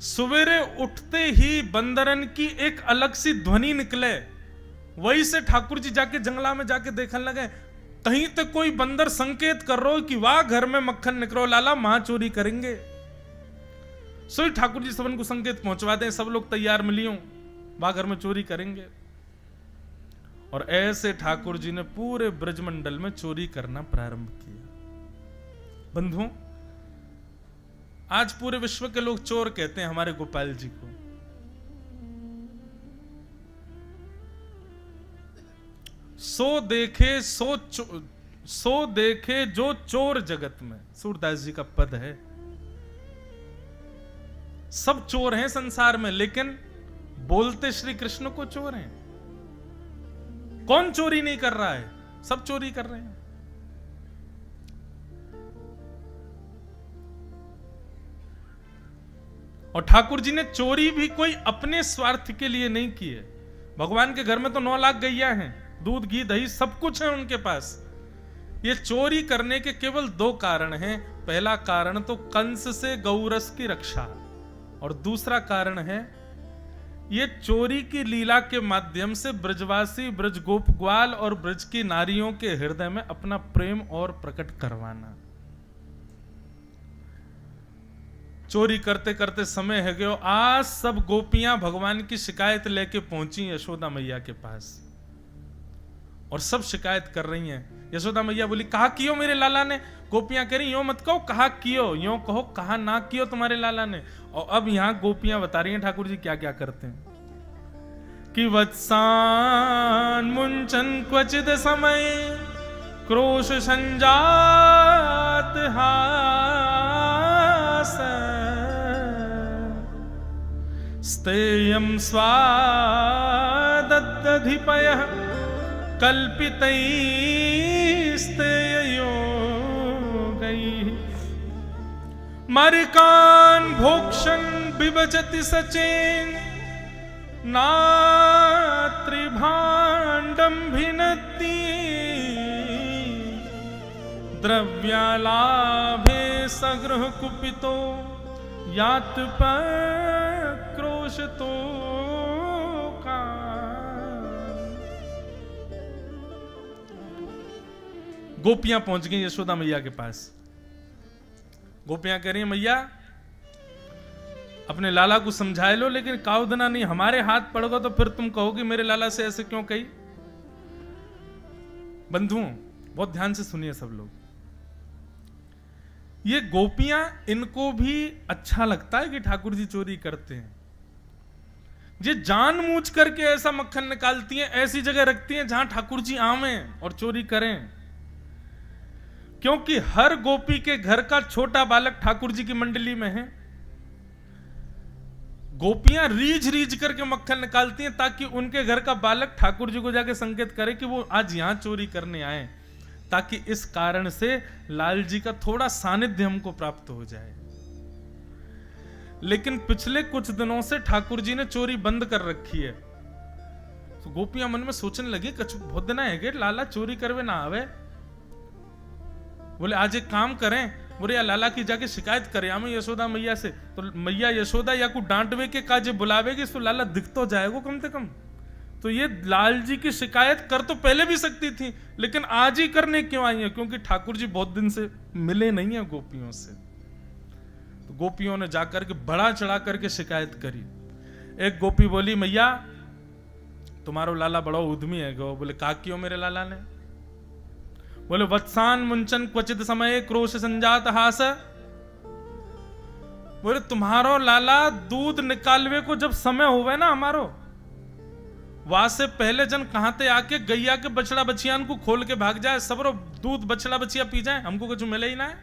सवेरे उठते ही बंदरन की एक अलग सी ध्वनि निकले, वही से ठाकुर जी जाके जंगला में जाके देखने लगे, कहीं तो कोई बंदर संकेत कर रहा हो कि वाह घर में मक्खन निकलो लाला मां चोरी करेंगे। सो ठाकुर जी सबन को संकेत पहुंचवा दें, सब लोग तैयार मिलियो, वाह घर में चोरी करेंगे। और ऐसे ठाकुर जी ने पूरे ब्रजमंडल में चोरी करना प्रारंभ किया। बंधुओं आज पूरे विश्व के लोग चोर कहते हैं हमारे गोपाल जी को। सो देखे जो चोर जगत में, सूरदास जी का पद है। सब चोर हैं संसार में, लेकिन बोलते श्री कृष्ण को चोर हैं। कौन चोरी नहीं कर रहा है? सब चोरी कर रहे हैं। और ठाकुर जी ने चोरी भी कोई अपने स्वार्थ के लिए नहीं की है। भगवान के घर में तो 9 लाख गैया हैं, दूध घी दही सब कुछ है उनके पास। ये चोरी करने के केवल 2 कारण हैं। पहला कारण तो कंस से गौरस की रक्षा, और दूसरा कारण है ये चोरी की लीला के माध्यम से ब्रजवासी, ब्रज गोप ग्वाल और ब्रज की नारियों के हृदय में अपना प्रेम और प्रकट करवाना। चोरी करते करते समय है गयो। आज सब गोपियां भगवान की शिकायत लेके पहुंची यशोदा मैया के पास, और सब शिकायत कर रही हैं। यशोदा मैया बोली, कहा कियो मेरे लाला ने? गोपियां कह रही, यो मत कहो कहा कियो, यो कहो कहा ना कियो तुम्हारे लाला ने। और अब यहां गोपियां बता रही हैं ठाकुर जी क्या क्या करते हैं कि वत्सान मुंचन क्वचित समय क्रोश संजात हास स्तेयं स्वादधिपयः कल्पितैस्तेयोगैः मरिकान् भोक्षन् बिभजति सचेन नात्रिभाण्डं भिनत्ति द्रव्यालाभे सगृह कुपितो यात्पक्रोशतो का। गोपियां पहुंच गई यशोदा मैया के पास। गोपियां कह रही हैं, मैया अपने लाला को समझा लो, लेकिन काउदना नहीं, हमारे हाथ पड़ोगा तो फिर तुम कहोगे मेरे लाला से ऐसे क्यों कही। बंधुओं बहुत ध्यान से सुनिए सब लोग। ये गोपियां, इनको भी अच्छा लगता है कि ठाकुर जी चोरी करते हैं। ये जानबूझ करके ऐसा मक्खन निकालती हैं, ऐसी जगह रखती हैं जहां ठाकुर जी आवें और चोरी करें, क्योंकि हर गोपी के घर का छोटा बालक ठाकुर जी की मंडली में है। गोपियां रीझ रीझ करके मक्खन निकालती हैं ताकि उनके घर का बालक ठाकुर जी को जाके संकेत करे कि वो आज यहां चोरी करने आए, ताकि इस कारण से लाल जी का थोड़ा सानिध्य हमको प्राप्त हो जाए। लेकिन पिछले कुछ दिनों से ठाकुर जी ने चोरी बंद कर रखी है। तो गोपियां मन में सोचने लगी, कछु बहुत दिन है लाला चोरी करवे ना आवे। बोले आज एक काम करें, बोले या लाला की जाके शिकायत करे हमें यशोदा मैया से। तो मैया यशोदा या को डांटवे के काजे बुलावेगी तो लाला दिख तो जाएगा कम से कम। तो ये लाल जी की शिकायत कर तो पहले भी सकती थी, लेकिन आज ही करने क्यों आई है? क्योंकि ठाकुर जी बहुत दिन से मिले नहीं है गोपियों से। तो गोपियों ने जाकर के बड़ा चढ़ा करके शिकायत करी। एक गोपी बोली, मैया तुम्हारो लाला बड़ा उद्यमी है। गो बोले, का क्यों मेरे लाला ने? बोले, वत्सान मुंचन क्वचित समय क्रोश संजात हास। बोले, तुम्हारो लाला दूध निकालवे को जब समय हुए ना हमारो, वहां से पहले जन कहां ते आके गैया के बछड़ा बछियान को खोल के भाग जाए, सबरो दूध बछड़ा बछिया पी जाए, हमको कुछ मिले ही ना है।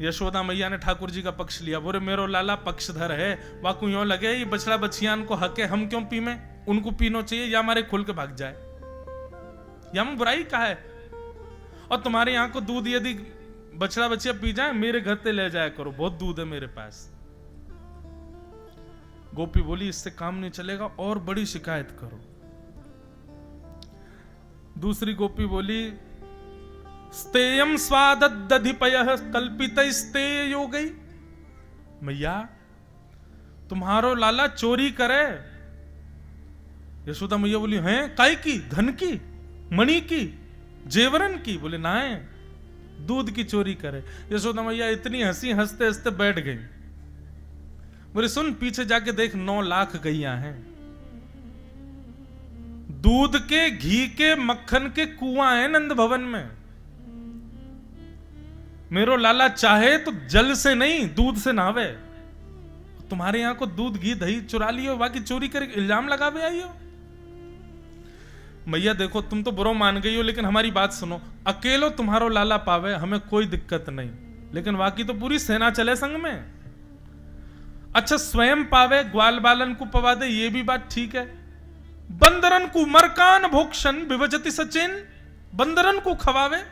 यशोदा मैया ने ठाकुर जी का पक्ष लिया। बोले, मेरो लाला पक्षधर है, वाकू यूं लगे ये बछड़ा बछियान को हके हम क्यों पीमे, उनको पीनो चाहिए या हमारे खोल के भाग जाए, या हम बुराई का है। और तुम्हारे यहां को दूध यदि बछड़ा बछिया पी जाए, मेरे घर पे ले जाया करो, बहुत दूध है मेरे पास। गोपी बोली, इससे काम नहीं चलेगा, और बड़ी शिकायत करो। दूसरी गोपी बोली, स्तेयम स्वादधिपयः कल्पितैस्तेयोगै। मैया तुम्हारो लाला चोरी करे। यशोदा मैया बोली, हैं काय की? धन की, मणि की, जेवरन की? बोले, ना है, दूध की चोरी करे। यशोदा मैया इतनी हंसी, हंसते हंसते बैठ गई। बोले, सुन पीछे जाके देख, 9 लाख गैया हैं, दूध के, घी के, मक्खन के कुआं है नंद भवन में। मेरो लाला चाहे तो जल से नहीं दूध से नहावे। तुम्हारे यहां को दूध घी दही चुरा लियो, बाकी चोरी करके इल्जाम लगावे आइयो। मैया देखो तुम तो बुरा मान गई हो, लेकिन हमारी बात सुनो। अकेलो तुम्हारो लाला पावे हमें कोई दिक्कत नहीं, लेकिन बाकी तो पूरी सेना चले संग में। अच्छा स्वयं पावे ग्वाल बालन को पवा दे, ये भी बात ठीक है। बंदरन को मरकान भोक्षण विभजति सचिन, बंदरन को खवावे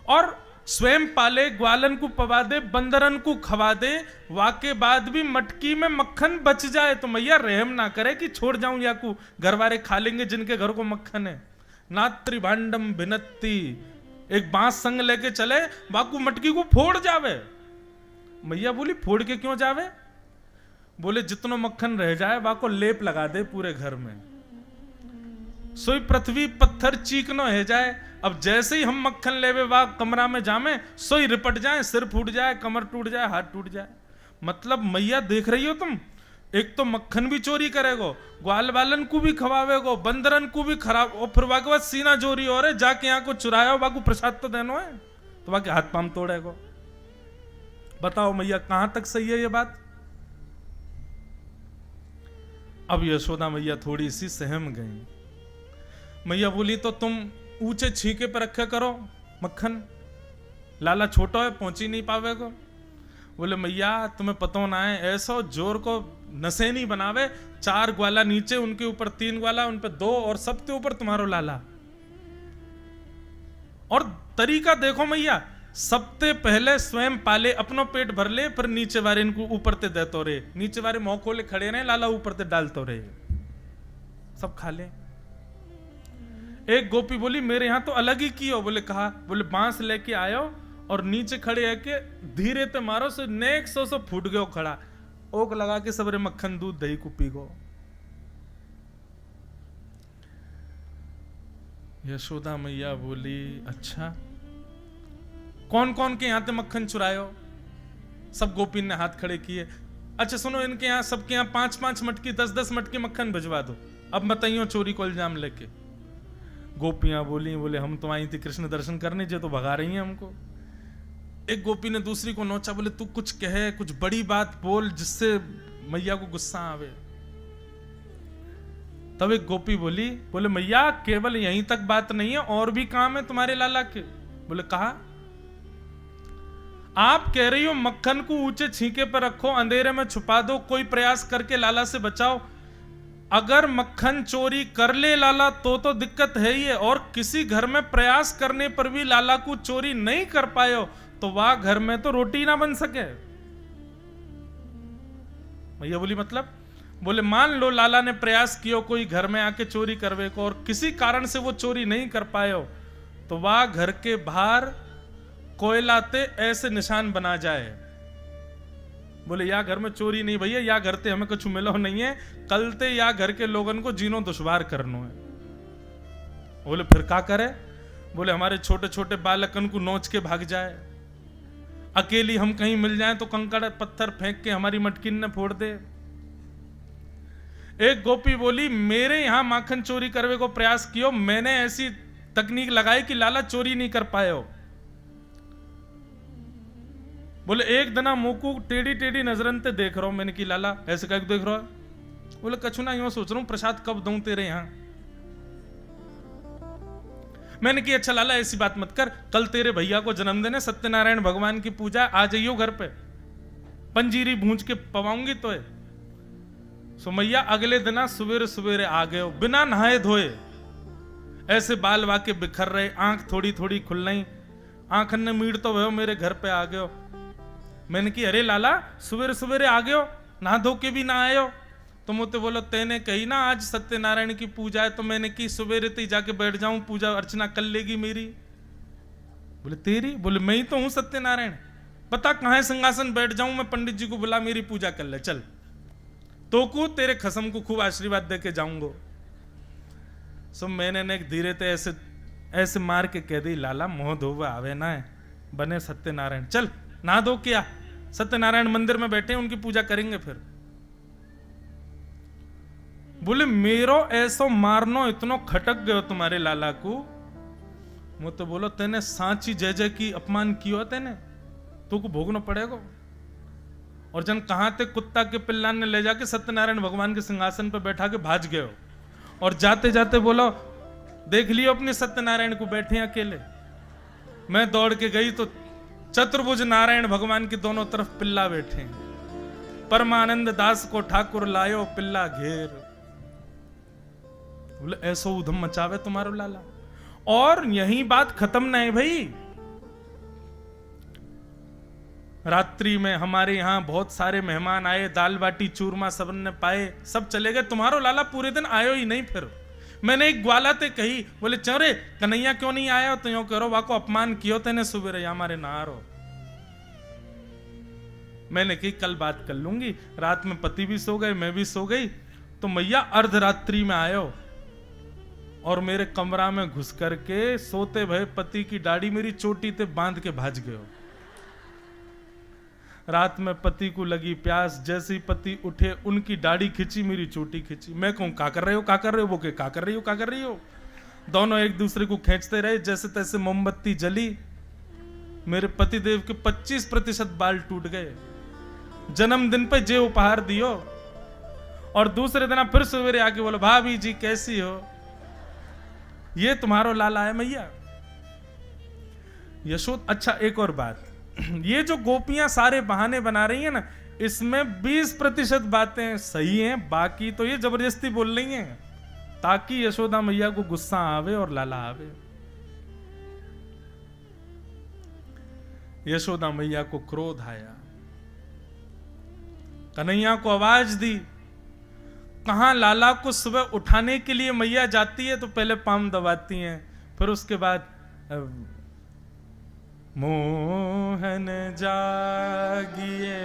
और स्वयं पाले, ग्वालन को पवा दे, बंदरन को खवा दे, वाके बाद भी मटकी में मक्खन बच जाए तो मैया रहम ना करे कि छोड़ जाऊं या को घर वाले खा लेंगे जिनके घर को मक्खन है। नात्री भांडम भिनत्ती, एक बांस संग लेके चले, वाकू मटकी को फोड़ जावे। मैया बोली फोड़ के क्यों जावे? बोले जितनो मक्खन रह जाए वाको लेप लगा दे पूरे घर में, सोई पृथ्वी पत्थर चीकनो है जाए। अब जैसे ही हम मक्खन लेवे वा कमरा में जामे, सोई रिपट जाए, सिर फूट जाए, कमर टूट जाए, हाथ टूट जाए। मतलब मैया देख रही हो तुम, एक तो मक्खन भी चोरी करेगो, ग्वाल बालन को भी खवावेगो, बंदरन को भी खराब, और फिर वाके बाद सीना चोरी हो रहे, जाके यहाँ को चुराया बाकू प्रसाद तो देनो है, तो बाकी हाथ पाम तोड़ेगो। बताओ मैया कहां तक सही है ये बात? अब यशोदा मैया थोड़ी सी सहम गई। मैया बोली तो तुम ऊंचे छीके पर रखे करो मक्खन, लाला छोटा है पहुंची नहीं पावेगो। बोले मैया तुम्हें पता ना है, ऐसा जोर को नशे नहीं बनावे, 4 ग्वाला नीचे, उनके ऊपर 3 ग्वाला, उन पे 2 और सबके ऊपर तुम्हारो लाला। और तरीका देखो मैया, सबसे पहले स्वयं पाले, अपनो पेट भर ले, फिर नीचे वाले इनको ऊपर ते देतो रे, नीचे वाले मुंह खोले खड़े रहे, लाला ऊपर ते डालतो रे, सब खा ले। एक गोपी बोली मेरे यहां तो अलग ही की हो। बोले कहा? बोले बांस लेके आयो और नीचे खड़े है के धीरे ते मारो, सो नेक सो फूट गयो खड़ा, ओक लगा के सबरे मक्खन दूध दही को पी गो। यशोदा मैया बोली अच्छा कौन कौन के यहां ते मक्खन चुरायो? सब गोपी ने हाथ खड़े किए। अच्छा सुनो, इनके यहां सबके यहां 5-5 मटकी 10-10 मटकी मक्खन भिजवा दो, अब बताइयो चोरी को इल्जाम लेके। गोपियां बोली, बोले हम तो आई थी कृष्ण दर्शन करने, जो तो भगा रही हैं हमको। एक गोपी ने दूसरी को नोचा, बोले तू कुछ कहे, कुछ बड़ी बात बोल जिससे मैया को गुस्सा आवे। तब एक गोपी बोली, बोले मैया केवल यहीं तक बात नहीं है, और भी काम है तुम्हारे लाला के। बोले कहा? आप कह रही हो मक्खन को ऊंचे छींके पर रखो, अंधेरे में छुपा दो, कोई प्रयास करके लाला से बचाओ। अगर मक्खन चोरी कर ले लाला तो दिक्कत है ही है, और किसी घर में प्रयास करने पर भी लाला को चोरी नहीं कर पाए हो तो वह घर में तो रोटी ना बन सके। भैया बोली मतलब? बोले मान लो लाला ने प्रयास किया कोई घर में आके चोरी करवे को, और किसी कारण से वो चोरी नहीं कर पाए हो, तो वह घर के बाहर कोयलाते ऐसे निशान बना जाए। बोले या घर में चोरी नहीं भैया, या घर ते हमें कुछ मिलो नहीं है, कल ते या घर के लोगन को जीनो दुश्वार करनो है। बोले फिर क्या करे? बोले हमारे छोटे छोटे बालकन को नोच के भाग जाए, अकेली हम कहीं मिल जाए तो कंकड़ पत्थर फेंक के हमारी मटकिन ने फोड़ दे। एक गोपी बोली मेरे यहां माखन चोरी करने को प्रयास कियो, मैंने ऐसी तकनीक लगाई कि लाला चोरी नहीं कर पाए हो। बोले एक दना मुंह को टेढ़ी टेढ़ी नजरन ते देख रहा हूं। मैंने कि लाला ऐसे क्या देख रहा है? बोले कछु ना, यूं सोच रहा हूं प्रसाद कब दूं तेरे यहां। मैंने कि अच्छा लाला ऐसी बात मत कर, कल तेरे भैया को जन्मदिन है, सत्यनारायण भगवान की पूजा, आ जाइयो घर पे, पंजीरी भूंज के पवाऊंगी तो है। सो मैया अगले दिन सवेरे सवेरे आ गए, बिना नहाए धोए, ऐसे बाल वाके बिखर रहे, आंख थोड़ी थोड़ी खुल रही, आंख ने मीड़ तो भयो मेरे घर पे आ गयो। मैंने कि अरे लाला सवेरे सवेरे आ गयो, नहा धो के भी ना आयो। तो मुझे बोलो तेने कही ना आज सत्यनारायण की पूजा है, तो मैंने कि सवेरे ते जाके बैठ जाऊं, पूजा अर्चना कर लेगी मेरी। बोले तेरी? बोले मैं ही तो हूं सत्यनारायण, पता कहां सिंहासन बैठ जाऊं मैं, पंडित जी को बुला मेरी पूजा कर ले चल, तो को तेरे खसम को खूब आशीर्वाद दे के जाऊंगो। सो मैंने ने धीरे ते ऐसे ऐसे मार के कह दी लाला मोह धोवा आवे ना है, बने सत्यनारायण, चल ना दो क्या, सत्यनारायण मंदिर में बैठे उनकी पूजा करेंगे फिर। बोले मेरो ऐसो मारनो इतनो खटक गयो तुम्हारे लाला को, वो तो बोलो तेने सांची जय जय की अपमान कियो तेने, तू को भोगना पड़ेगा। और जन कहां ते कुत्ता के पिल्लान ने ले जाके सत्यनारायण भगवान के सिंहासन पर बैठा के भाज गए हो, और जाते जाते बोलो देख लियो अपने सत्यनारायण को बैठे अकेले। मैं दौड़ के गई तो चतुर्भुज नारायण भगवान के दोनों तरफ पिल्ला बैठे। परमानंद दास को ठाकुर लायो पिल्ला घेर। बोले ऐसा उधम मचावे तुम्हारो लाला। और यही बात खत्म नहीं भाई। रात्रि में हमारे यहां बहुत सारे मेहमान आए, दाल बाटी चूरमा सबन ने पाए, सब चले गए। तुम्हारो लाला पूरे दिन आयो ही नहीं। फिर मैंने एक ग्वाला ते कही, बोले चौरे कन्हैया क्यों नहीं आया? तो यूं करो वाको अपमान कियो तेने सुबह हमारे नारो। मैंने कही कल बात कर लूंगी। रात में पति भी सो गए, मैं भी सो गई। तो मैया अर्धरात्रि में आयो और मेरे कमरा में घुस करके सोते भय पति की दाढ़ी मेरी चोटी ते बांध के भाज गयो। रात में पति को लगी प्यास, जैसे ही पति उठे उनकी दाढ़ी खींची, मेरी चोटी खींची। मैं कहूं का कर रहे हो, का कर रहे हो? वो के का कर रही हो, का कर रही हो? दोनों एक दूसरे को खींचते रहे, जैसे तैसे मोमबत्ती जली। मेरे पतिदेव के 25% बाल टूट गए। जन्मदिन पे जे उपहार दियो, और दूसरे दिन फिर सवेरे आके बोलो भाभी जी कैसी हो? ये तुम्हारो लाला है मैया। यशोद अच्छा एक और बात, ये जो गोपियां सारे बहाने बना रही हैं ना, इसमें 20% बातें सही हैं, बाकी तो ये जबरदस्ती बोल रही हैं ताकि यशोदा मैया को गुस्सा आवे और लाला आवे। यशोदा मैया को क्रोध आया, कन्हैया को आवाज दी। कहां लाला को सुबह उठाने के लिए मैया जाती है तो पहले पाम दबाती हैं, फिर उसके बाद मोहन जागिए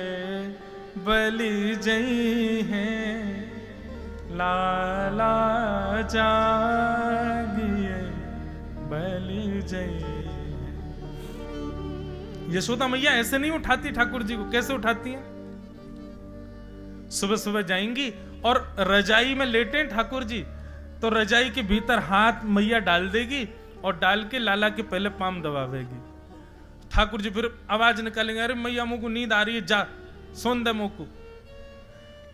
बलि जई हैं, लाला जागिए बलि जई। यशोदा मैया ऐसे नहीं उठाती ठाकुर जी को। कैसे उठाती हैं? सुबह सुबह जाएंगी और रजाई में लेटे ठाकुर जी, तो रजाई के भीतर हाथ मैया डाल देगी और डाल के लाला के पहले पाम दबावेगी। ठाकुर जी फिर आवाज निकालेंगे, अरे मैया मुझको नींद आ रही है, जा सोन दे मुझको।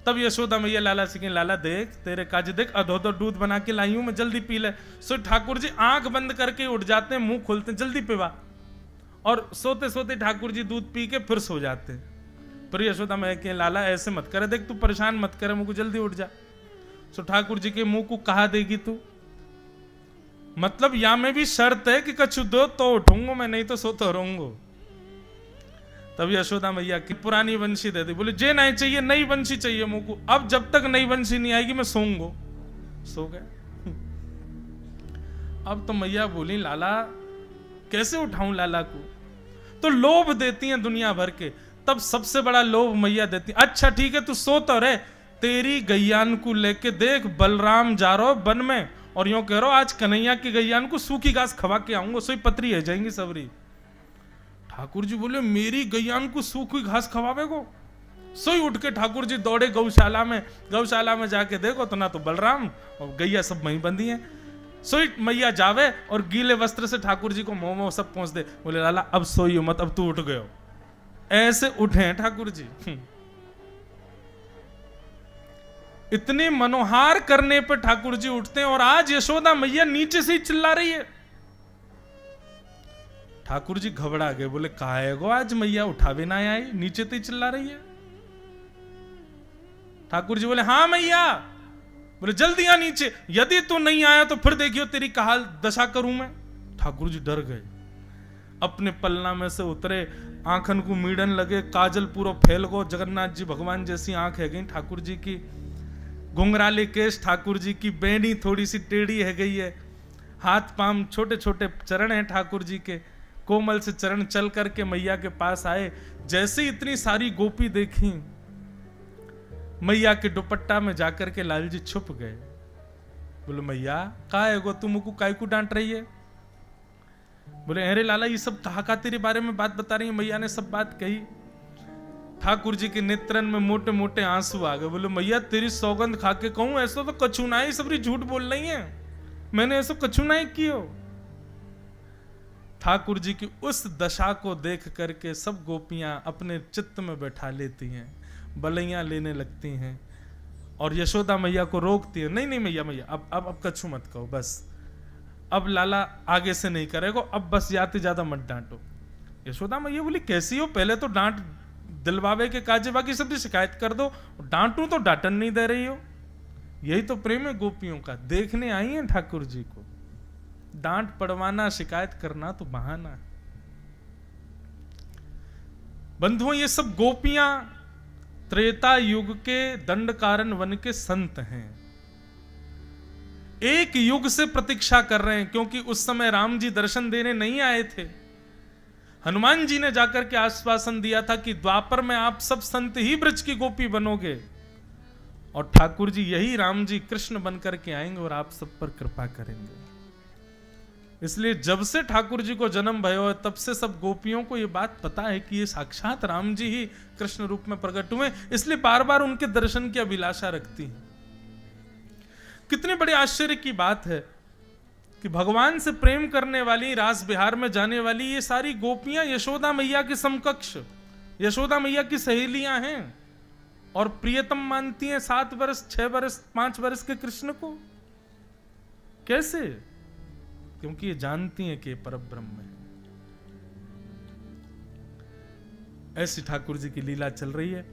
तब यशोदा मैया लाला से कहें, लाला देख तेरे काज देख, अधो दूध बना के लाई हूं मैं, जल्दी पी ले। सो ठाकुर जी आंख बंद करके उठ जाते हैं, मुंह खोलते हैं, जल्दी पीवा। और सोते सोते ठाकुर जी दूध पी के फिर सो जाते हैं। फिर यशोदा मैया कहें, लाला ऐसे मत करे, देख तू परेशान मत करे मुझको, जल्दी उठ जा। सो ठाकुर जी के मुंह को कहा देगी तू? मतलब या में भी शर्त है कि कछु दो तो उठूंगा मैं, नहीं तो सोता रहूंगा। तब यशोदा मैया की पुरानी वंशी दे दी। बोले जे नहीं चाहिए, नई वंशी चाहिए मुझको। अब जब तक नई वंशी नहीं आएगी मैं सोऊंगा। सो गए। अब तो मैया बोली, लाला कैसे उठाऊं लाला को? तो लोभ देती हैं दुनिया भर के। तब सबसे बड़ा लोभ मैया देती, अच्छा ठीक है तू सो तो रहे, तेरी गैयान को लेके देख बलराम जा रहा वन में, और यूं कह रहा आज कन्हैया की गैयान को सूखी घास खवा के आऊंगा, सोई पतरी है जाएंगी सबरी। ठाकुर जी बोले, मेरी गैयान को सूखी घास खवावे को? सोई उठ के ठाकुर जी दौड़े गौशाला में। गौशाला में जाके देखो तो ना तो बलराम और गैया सब वहीं बंधी हैं। सोई मैया जावे और गीले वस्त्र से ठाकुर जी को मोमो सब पहुंच दे। बोले लाला अब सोइयो मत, अब तू उठ गयो। ऐसे उठे हैं ठाकुर जी। इतने मनोहार करने पर ठाकुर जी उठते हैं, और आज यशोदा मैया नीचे से ही चिल्ला रही है। ठाकुर जी घबरा गए, बोले काहे गो आज मैया उठावे ना आई, नीचे तो ही चिल्ला रही है। ठाकुर जी बोले हाँ मैया। बोले जल्दी आ नीचे, यदि तू नहीं आया तो फिर देखियो तेरी कहाल दशा करूं मैं। ठाकुर जी डर गए, अपने पलना में से उतरे, आंखन को मीड़न लगे, काजल पूरा फैल गो, जगन्नाथ जी भगवान जैसी आंख है गई ठाकुर जी की, घुंघराले केश ठाकुर जी की, बेनी थोड़ी सी टेढ़ी है गई है, हाथ पाम छोटे छोटे चरण हैं ठाकुर जी के, कोमल से चरण चल करके मैया के पास आए। जैसे इतनी सारी गोपी देखी, मैया के दुपट्टा में जाकर के लाल जी छुप गए। बोले मैया का है गो, तुम को काय को डांट रही है? बोले अरे लाला ये सब कहा तेरे बारे में बात बता रही है। मैया ने सब बात कही। ठाकुर जी के नेत्रन में मोटे मोटे आंसू आ गए। बोले मैया तेरी सौगंध खा के कहूं, ऐसा तो कछु ना ही, सबरी झूठ बोल रही है, मैंने ऐसा कछु ना ही कियो। ठाकुर जी की उस दशा को देख करके सब गोपियां अपने चित्त में बैठा लेती हैं, बलैया लेने लगती हैं और यशोदा मैया को रोकती है, नहीं नहीं मैया मैया अब कछु मत कहो, बस अब लाला आगे से नहीं करेगा, अब बस जाते ज्यादा मत डांटो। यशोदा मैया बोली कैसी हो, पहले तो डांट दिलवावे के काजे, बाकी सब शिकायत कर दो, डांटू तो डांटन नहीं दे रही हो। यही तो प्रेम है गोपियों का, देखने आई है ठाकुर जी को, डांट पड़वाना शिकायत करना तो बहाना है। बंधुओं ये सब गोपियां त्रेता युग के दंडकारण्य वन के संत हैं, एक युग से प्रतीक्षा कर रहे हैं, क्योंकि उस समय राम जी दर्शन देने नहीं आए थे। हनुमान जी ने जाकर के आश्वासन दिया था कि द्वापर में आप सब संत ही ब्रज की गोपी बनोगे, और ठाकुर जी यही राम जी कृष्ण बनकर के आएंगे और आप सब पर कृपा करेंगे। इसलिए जब से ठाकुर जी को जन्म भयो है तब से सब गोपियों को यह बात पता है कि ये साक्षात राम जी ही कृष्ण रूप में प्रकट हुए, इसलिए बार बार उनके दर्शन की अभिलाषा रखती हैं। कितने बड़े आश्चर्य की बात है कि भगवान से प्रेम करने वाली, रास बिहार में जाने वाली ये सारी गोपियां यशोदा मैया के समकक्ष, यशोदा मैया की सहेलियां हैं और प्रियतम मानती हैं 7 वर्ष 6 वर्ष 5 वर्ष के कृष्ण को। कैसे? क्योंकि ये जानती हैं कि परब्रह्म है। ऐसी ठाकुर जी की लीला चल रही है।